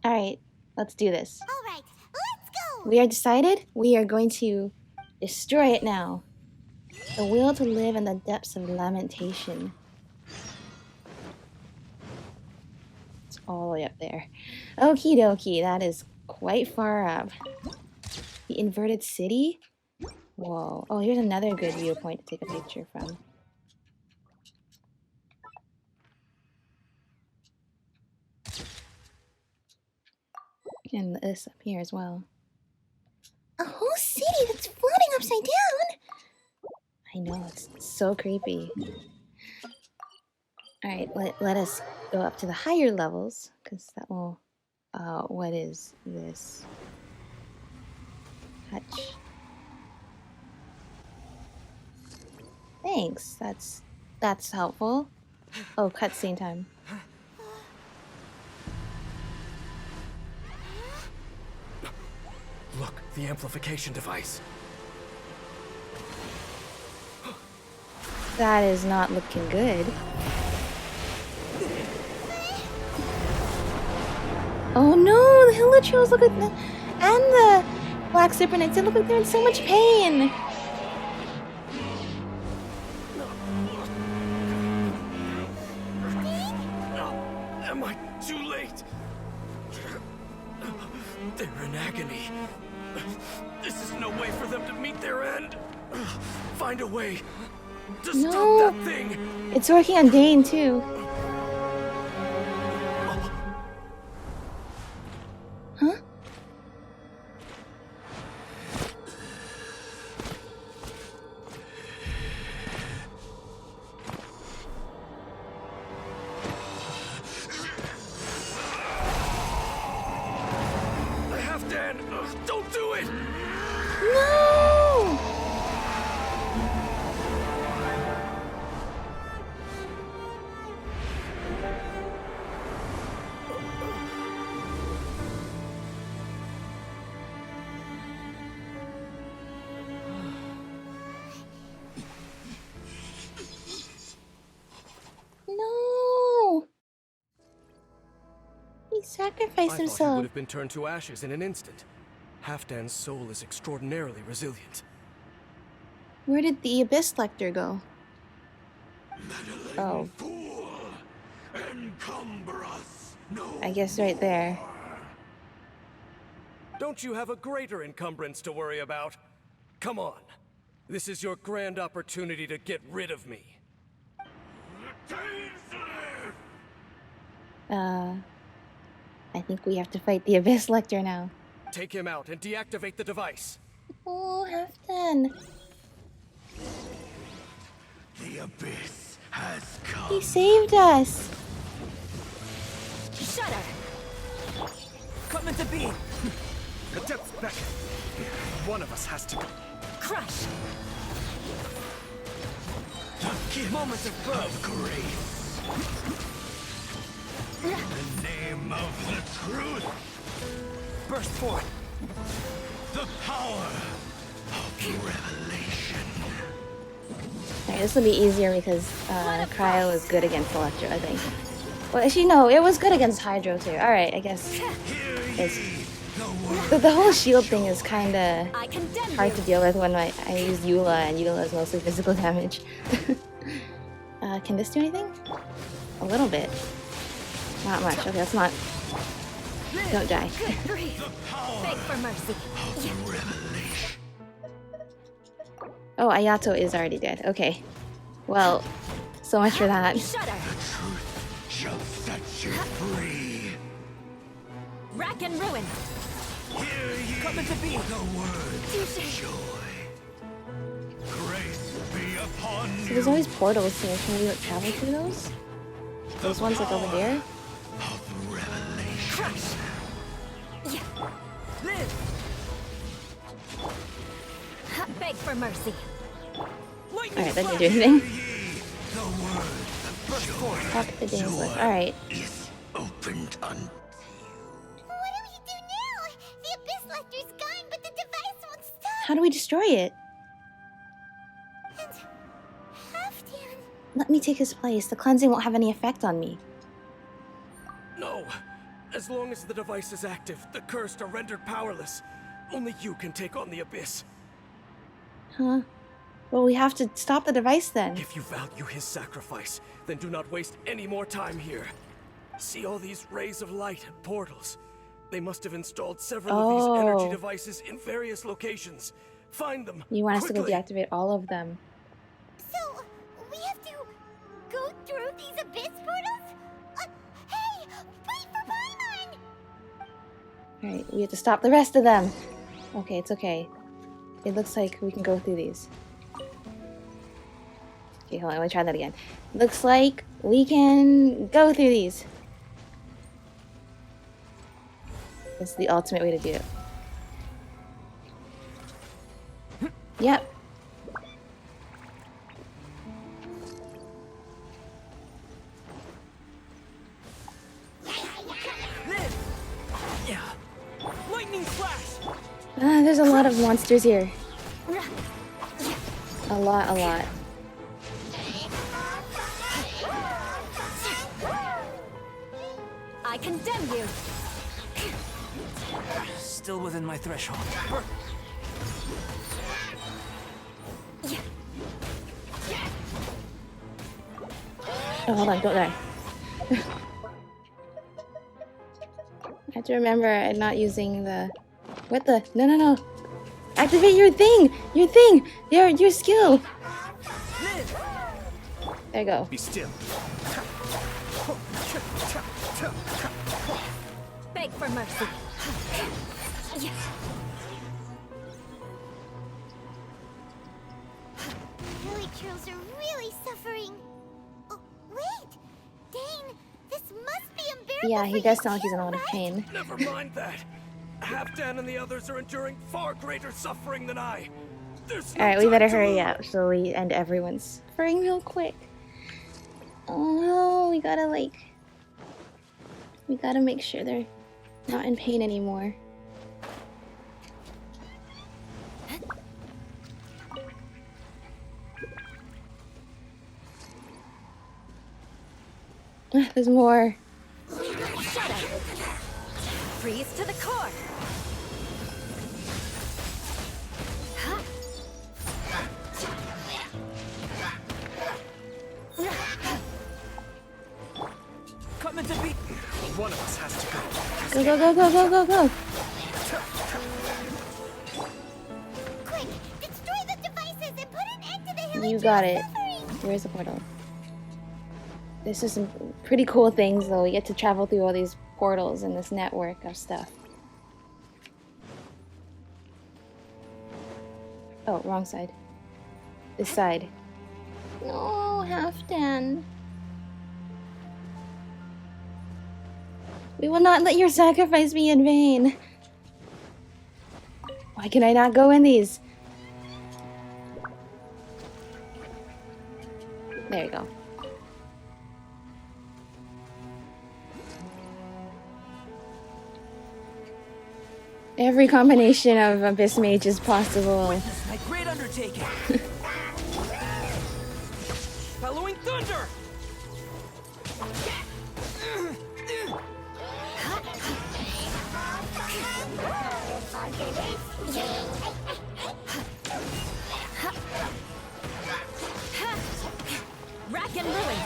Alright, let's do this. All right, let's go. We are decided. We are going to destroy it now. The will to live in the depths of lamentation. It's all the way up there. Okie dokie, that is quite far up. The inverted city? Whoa. Oh, here's another good viewpoint to take a picture from. And this up here as well. A whole city that's floating upside down? I know, it's so creepy. Alright, let us go up to the higher levels, because that will... what is this? Hutch. Thanks, that's helpful. Oh, cutscene time. Look, the amplification device. That is not looking good. Oh no, the Hilichurls look at the... And the Black Super Knights, they look like they're in so much pain! Am I too late? They're in agony. This is no way for them to meet their end. Find a way to No. stop that thing. It's working on Dain too. Huh? Halfdan, don't do it. No! sacrificed I thought he himself. would have been turned to ashes in an instant. Halfdan's soul is extraordinarily resilient. Where did the Abyss Lector go? Oh. Fool! Encumber us no I guess right there. Don't you have a greater encumbrance to worry about? Come on. This is your grand opportunity to get rid of me. I think we have to fight the Abyss Lector now. Take him out and deactivate the device. Oh, Halfdan. The abyss has come. He saved us. Shudder! Come into being! The depths beckon. One of us has to go. Crush! The gift Moment of birth. of grace. In the name of the truth. Burst forth. The power of revelation. Alright, this will be easier because Cryo is good against Electro, I think. Well, actually, no, it was good against Hydro too. Alright, I guess it's... The whole shield thing is kinda I condemn hard you. to deal with when I use Eula, and Eula is mostly physical damage. Can this do anything? A little bit. Not much. Okay, that's not... Don't die. Breathe. Beg for mercy. Oh, Ayato is already dead. Okay. Well, so much for that. Shudder. Shall set you free. Rack and ruin. Hear ye Come into being. the words of joy. Grace be upon So you. there's always portals here. Can we travel through those? Those ones like over here? Of revelation. Crush. Live! Beg for mercy. Lightning Alright, that didn't flash. do anything. Ye the words Burst forth. Talk to Dainsleif. Alright. is opened unto you. What do we do now? The Abyss Lector's gone, but the device won't stop. How do we destroy it? And Halfdan. Let me take his place. The cleansing won't have any effect on me. No. As long as the device is active, the cursed are rendered powerless. Only you can take on the Abyss. Huh? Well, we have to stop the device then. If you value his sacrifice, then do not waste any more time here. See all these rays of light and portals? They must have installed several of these energy Oh. devices in various locations. Find them. You want us to go quickly. deactivate all of them. So, we have to go through these abyss portals? Hey, wait for Paimon! Alright, we have to stop the rest of them. Okay, it's okay. It looks like we can go through these. Okay, hold on, let me try that again. Looks like we can go through these. This is the ultimate way to do it. Yep. Live! Yeah. Lightning flash! There's a lot of monsters here. A lot. I condemn you. Still within my threshold. Oh, hold on, don't die. I have to remember I'm not using the... What the? No. Activate your thing! Your skill! Live! There you go. Be still. Beg for mercy. Hilichurls are really suffering. Oh, wait! Dain, this must be unbearable. Yeah, he for does you sound like he's in a lot too, of right? pain. Never mind that. Halfdan and the others are enduring far greater suffering than I. There's no Alright, we better time to hurry lose. up so we end everyone's suffering real quick. Oh no, we gotta make sure they're not in pain anymore. There's more. Freeze to the core! Coming to be. One of us has to go. Go, go, go, go, go, go, go. Quick, destroy the devices and put an end to the Hilichurls You got it. suffering. Where's the portal? This is some pretty cool things, though. We get to travel through all these portals and this network of stuff. Oh, wrong side. This side. No, Halfdan. We will not let your sacrifice be in vain. Why can I not go in these? There you go. Every combination of Abyss Mage is possible. Witness my great undertaking. Bellowing thunder. Rack and ruin!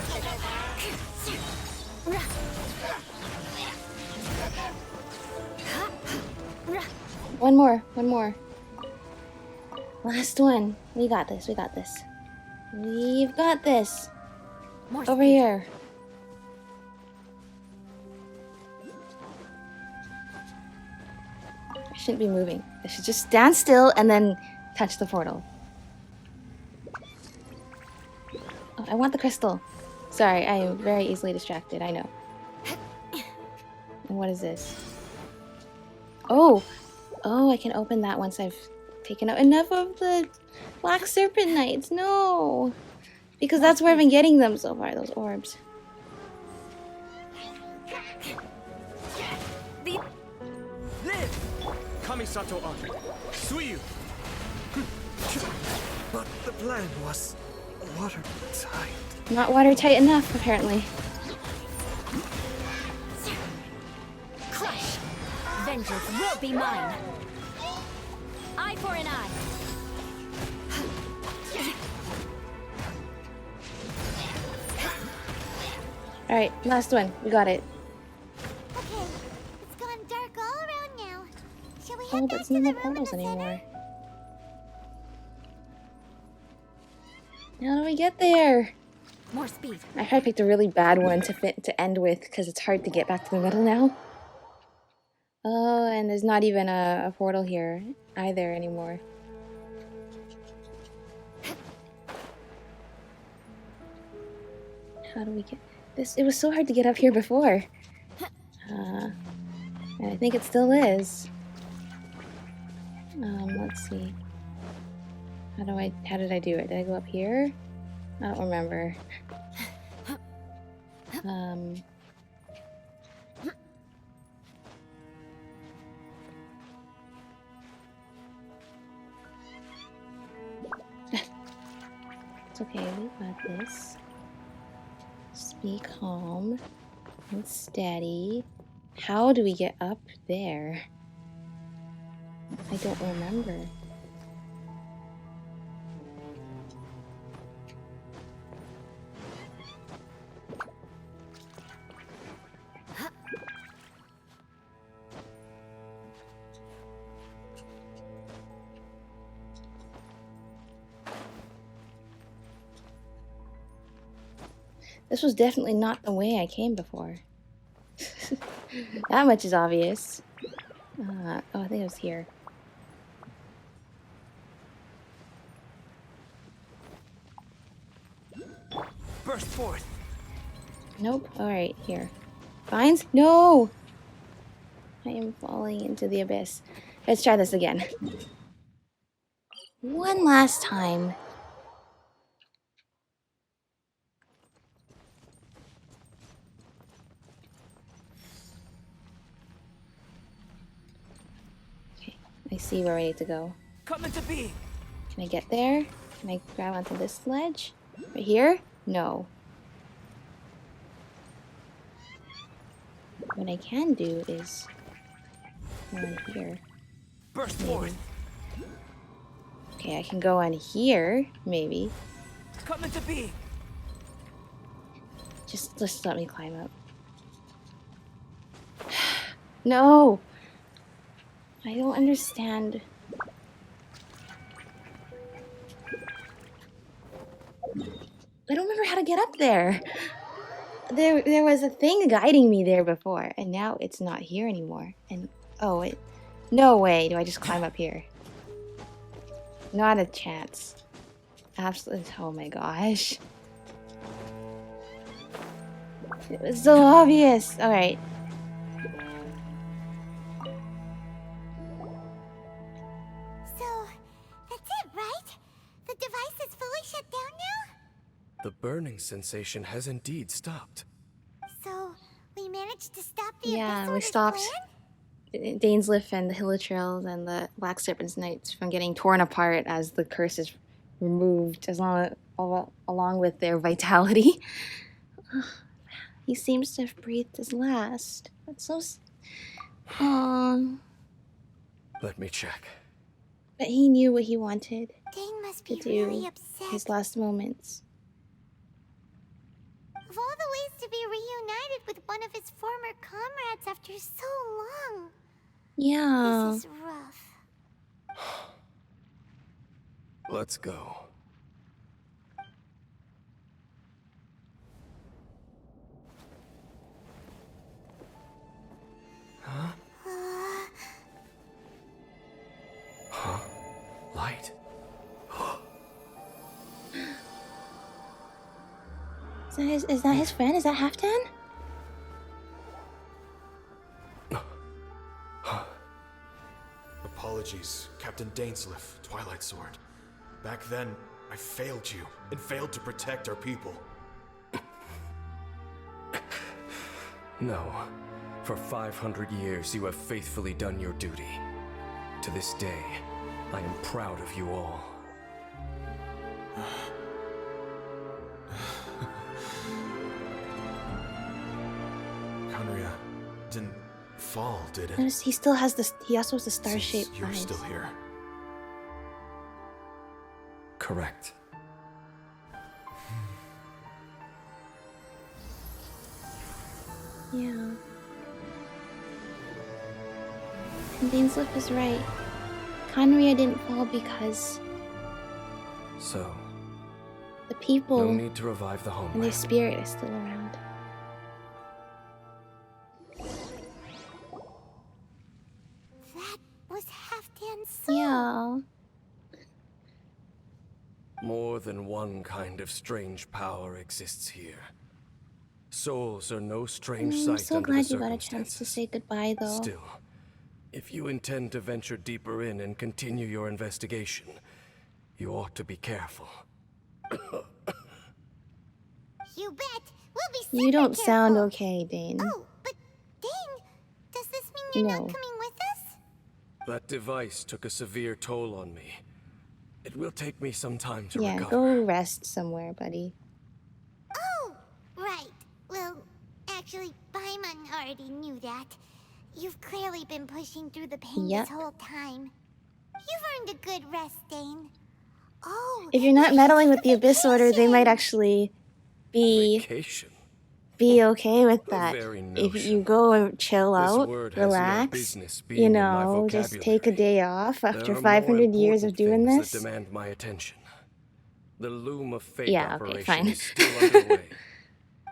One more, one more. Last one. We got this, we got this. We've got this. More Over speed. here. I shouldn't be moving. I should just stand still and then touch the portal. Oh, I want the crystal. Sorry, I am very easily distracted, I know. And what is this? Oh! Oh, I can open that once I've taken out enough of the Black Serpent Knights. No! Because that's where I've been getting them so far, those orbs. Live! Kamisato on. Suiyu! But the plan was watertight. Not watertight enough, apparently. Crush! Vengeance will be mine! Eye for an eye! Alright, last one. We got it. Okay, it's gone dark all around now. Shall we Oh, head but back it's no to the more room in the portals center? anymore. How do we get there? More speed. I probably picked a really bad one to end with because it's hard to get back to the middle now. Oh, and there's not even a portal here either anymore. How do we get this? It was so hard to get up here before. And I think it still is. Let's see. How did I do it? Did I go up here? I don't remember. It's okay, we got this. Just be calm and steady. How do we get up there? I don't remember. This was definitely not the way I came before. That much is obvious. Oh, I think it was here. Burst forth. Nope. Alright, here. Vines? No! I am falling into the abyss. Let's try this again. One last time. Okay, I see where I need to go. Coming to be. Can I get there? Can I grab onto this ledge? Right here? No. What I can do is Go on here. Burst forth. Okay, I can go on here, maybe. Come into being. Just let me climb up. No! I don't understand. I don't remember how to get up there. There was a thing guiding me there before, and now it's not here anymore. And oh, no way do I just climb up here. Not a chance. Absolutely. Oh my gosh. It was so obvious. Alright. So, that's it, right? The device is fully shut down now? The burning sensation has indeed stopped. So, we managed to stop the Yeah, we Abyss stopped plan? Dainsleif and the Hilichurls and the Black Serpent's Knights from getting torn apart as the curse is removed, along with their vitality. He seems to have breathed his last. That's so. Aww. Let me check. But he knew what he wanted Dain must to be do really upset. his last moments. Of all the ways to be reunited with one of his former comrades after so long. Yeah. This is rough. Let's go. Huh? Huh? Light? Is that his friend? Is that Halfdan? Apologies, Captain Dainsleif, Twilight Sword. Back then, I failed you and failed to protect our people. No. For 500 years, you have faithfully done your duty. To this day, I am proud of you all. Khaenri'ah didn't fall, did it? Notice he still has this. He also has the star-shaped Since you're eyes. still here. Correct. Yeah. And Dainsleif is right. Khaenri'ah didn't fall because So, the people no need to revive the and their homeland. spirit is still around. That was Halfdan's soul. Yeah. More than one kind of strange power exists here. Souls are no strange I'm sight so under glad the you got a chance to circumstances. say goodbye, though. Still, if you intend to venture deeper in and continue your investigation, you ought to be careful. You bet. We'll be super You don't sound careful. okay, Dain. Oh, but Dain, does this mean you're No. not coming with us? That device took a severe toll on me. It will take me some time to Yeah, recover. go rest somewhere, buddy. Oh, right. Well, actually, Paimon already knew that. You've clearly been pushing through the pain Yep. this whole time. You've earned a good rest, Dain. Oh, If you're not you meddling should with take the a Abyss Order, they might vacation. actually be Vacation? okay with The that. very If notion. you go and chill This out, word has no relax, business being you in my know, just take a vocabulary. day off after There are 500 more years of important doing things this. that demand my attention. The Loom of Fate Yeah, okay, operation fine. is still underway,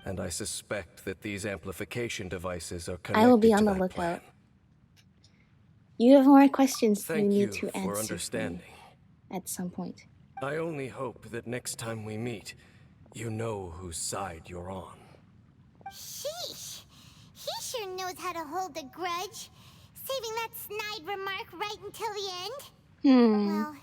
and I suspect that these amplification devices are connected I will be on to the that lookout. plan. You have more questions you Thank you need to for answer understanding. at some point. I only hope that next time we meet, you know whose side you're on. Sheesh. He sure knows how to hold a grudge. Saving that snide remark right until the end. Well,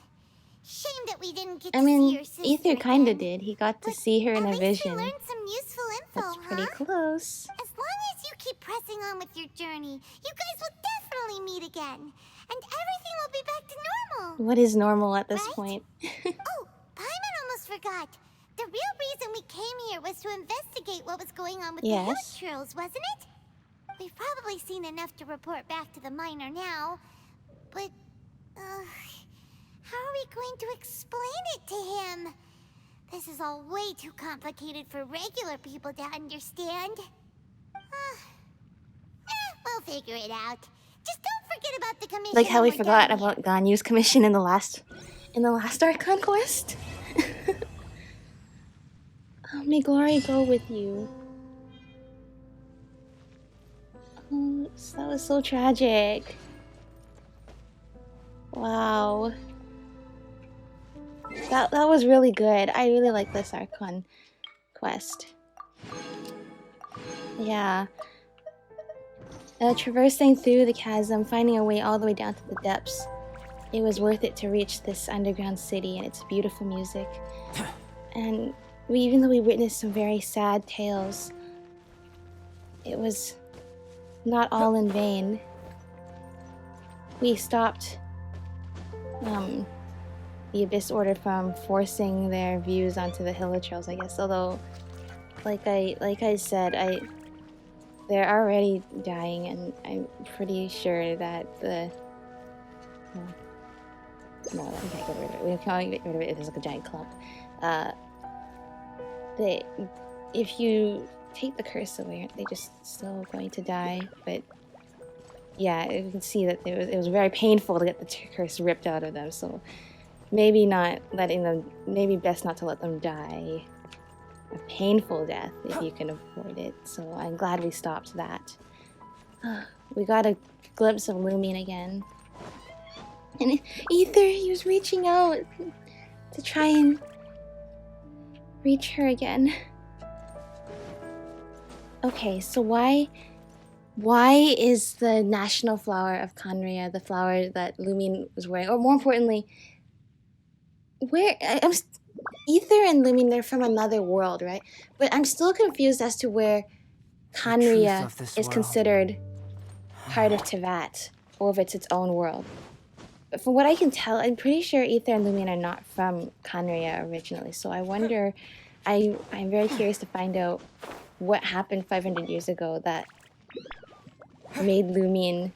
shame that we didn't get I to see mean, your sister Aether kinda again. did. He got to But see her in at a least vision. we learned some useful info, That's pretty huh? close. As long as you keep pressing on with your journey, you guys will definitely meet again. And everything will be back to normal. What is normal at this Right? point? Oh, Paimon almost forgot. The real reason we came here was to investigate what was going on with Yes. the Hilichurls, wasn't it? we've probably seen enough to report back to the miner now. But, how are we going to explain it to him? This is all way too complicated for regular people to understand. We'll figure it out. Just don't forget about the commission. Like how we when we're forgot done about Ganyu's commission in the last Archon quest. Oh, may glory go with you. Oh, that was so tragic. Wow. That was really good. I really like this Archon quest. Yeah. Traversing through the chasm, finding our way all the way down to the depths. It was worth it to reach this underground city and its beautiful music. And even though we witnessed some very sad tales, it was not all in vain. We stopped the Abyss Order from forcing their views onto the Hilichurls, I guess. Although, like I said, they're already dying, and I'm pretty sure that the... no, we can't get rid of it. We can't get rid of it if there's like a giant clump. If you take the curse away, aren't they just still going to die? But yeah, you can see that it was very painful to get the curse ripped out of them, so maybe not letting them... maybe best not to let them die a painful death if you can avoid it. So I'm glad we stopped that. We got a glimpse of Lumine again. And Aether, he was reaching out to try and reach her again. Okay, so why is the national flower of Khaenri'ah the flower that Lumine was wearing? Or more importantly, Aether and Lumine, they're from another world, right? But I'm still confused as to where Khaenri'ah is considered part of Teyvat, or if it's its own world. But from what I can tell, I'm pretty sure Aether and Lumine are not from Khaenri'ah originally. So I wonder, I'm very curious to find out what happened 500 years ago that made Lumine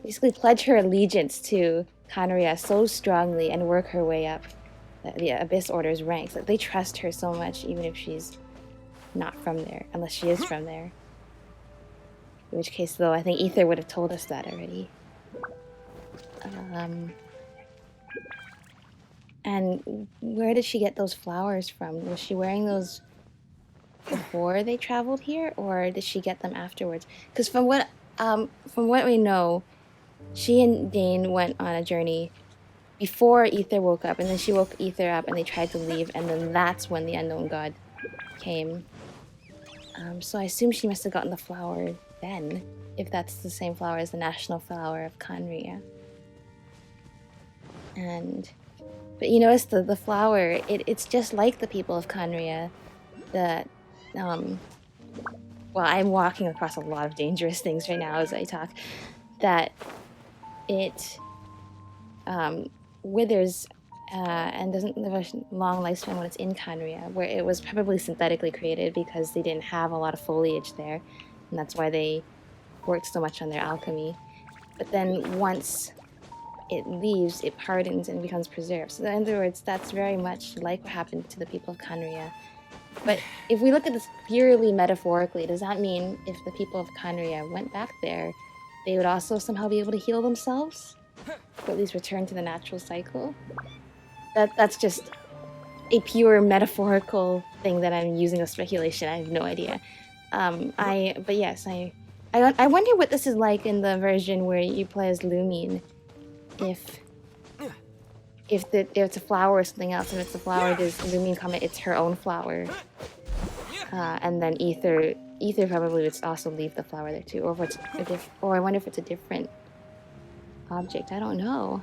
basically pledge her allegiance to Khaenri'ah so strongly and work her way up the Abyss Order's ranks. That they trust her so much, even if she's not from there, unless she is from there. In which case, though, I think Aether would have told us that already. And where did she get those flowers from? Was she wearing those before they traveled here, or did she get them afterwards? Because from what we know, she and Dain went on a journey before Aether woke up, and then she woke Aether up, and they tried to leave, and then that's when the unknown god came. So I assume she must have gotten the flower then, if that's the same flower as the national flower of Khaenri'ah. But you notice the flower, it's just like the people of Khaenri'ah. Well, I'm walking across a lot of dangerous things right now as I talk. That it withers and doesn't live a long lifespan when it's in Khaenri'ah, where it was probably synthetically created because they didn't have a lot of foliage there, and that's why they worked so much on their alchemy. But then once it leaves, it hardens and becomes preserved. So in other words, that's very much like what happened to the people of Khaenri'ah. But if we look at this purely metaphorically, does that mean if the people of Khaenri'ah went back there, they would also somehow be able to heal themselves? Or at least return to the natural cycle? That's just a pure metaphorical thing that I'm using as speculation. I have no idea. But yes, I wonder what this is like in the version where you play as Lumine. If it's a flower or something else, and it's a flower, does Lumine comment it's her own flower? And then Aether probably would also leave the flower there too, or if it's or I wonder if it's a different object. I don't know.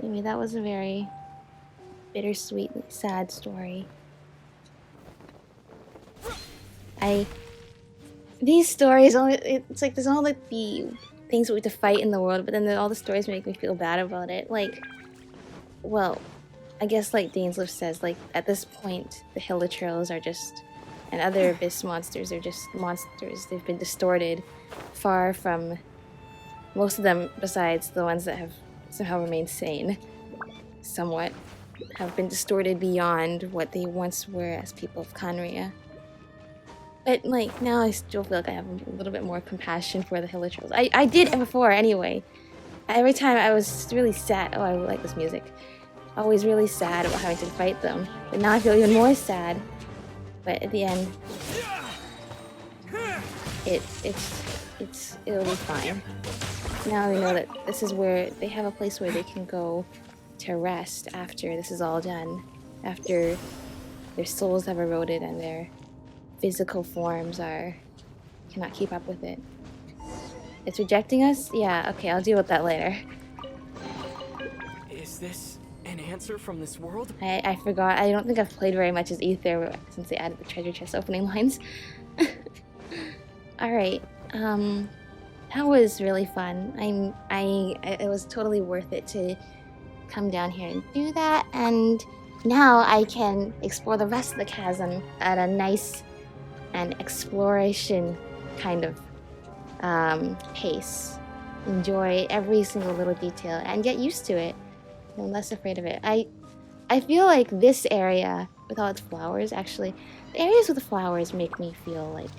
Anyway, that was a very bittersweet, sad story. These stories, it's like there's all like the things that we have to fight in the world, but then all the stories make me feel bad about it. Like, well, I guess like Dainsleif says, like at this point the Hilichurls are just And other abyss monsters are just monsters. They've been distorted far from most of them, besides the ones that have somehow remained sane, somewhat, have been distorted beyond what they once were as people of Khaenri'ah. But, like, now I still feel like I have a little bit more compassion for the Hilichurls. I did before, anyway. Every time I was really sad. Oh, I like this music. Always really sad about having to fight them. But now I feel even more sad. But at the end, it'll be fine. Now we know that this is where they have a place where they can go to rest after this is all done. After their souls have eroded and their physical forms cannot keep up with it. It's rejecting us? Yeah, okay, I'll deal with that later. Is this an answer from this world? I forgot. I don't think I've played very much as Aether since they added the treasure chest opening lines. Alright, that was really fun. It was totally worth it to come down here and do that, and now I can explore the rest of the chasm at a nice and exploration kind of pace. Enjoy every single little detail and get used to it. I'm less afraid of it. I feel like this area with all its flowers, actually, the areas with the flowers make me feel like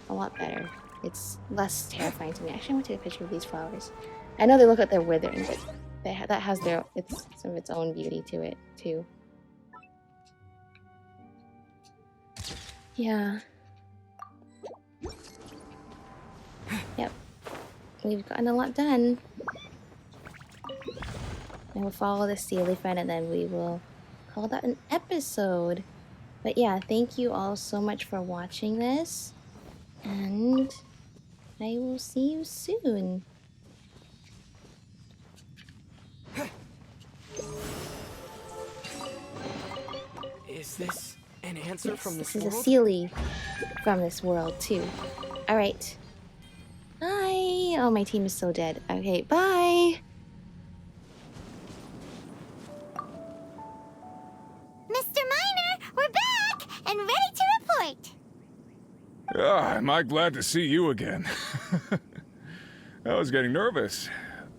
a lot better. It's less terrifying to me. Actually, I want to take a picture of these flowers. I know they look like they're withering, but that has some of its own beauty to it too. Yeah. Yep. We've gotten a lot done. And we'll follow the Steely friend and then we will call that an episode. But yeah, thank you all so much for watching this. And I will see you soon. Is this an answer from this is world? a Sealy from this world too. Alright. Bye! Oh, my team is so dead. Okay, bye! Mr. Miner, we're back and ready to report. Am I glad to see you again. I was getting nervous.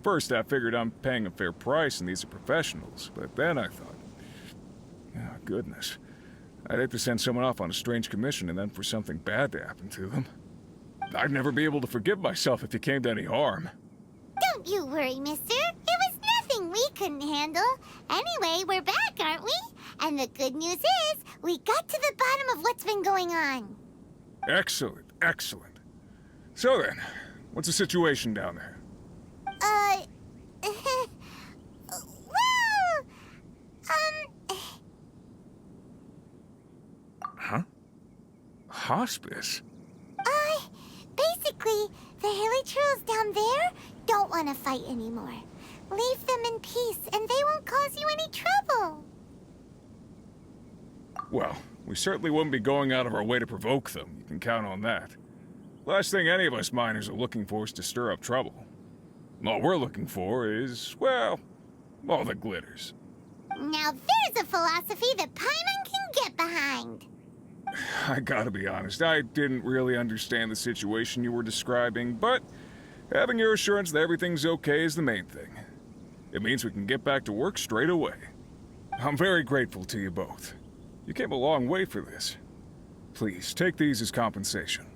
First, I figured I'm paying a fair price and these are professionals, but then I thought, oh, goodness. I'd hate to send someone off on a strange commission and then for something bad to happen to them. I'd never be able to forgive myself if it came to any harm. Don't you worry, mister. It was nothing we couldn't handle. Anyway, we're back, aren't we? And the good news is, we got to the bottom of what's been going on. Excellent, excellent. So then, what's the situation down there? Huh? Hospice? Basically, the Hilichurls down there don't want to fight anymore. Leave them in peace, and they won't cause you any trouble. Well, we certainly wouldn't be going out of our way to provoke them. You can count on that. Last thing any of us miners are looking for is to stir up trouble. All we're looking for is, well, all the glitters. Now there's a philosophy that Paimon can get behind. I gotta be honest, I didn't really understand the situation you were describing, but having your assurance that everything's okay is the main thing. It means we can get back to work straight away. I'm very grateful to you both. You came a long way for this. Please, take these as compensation.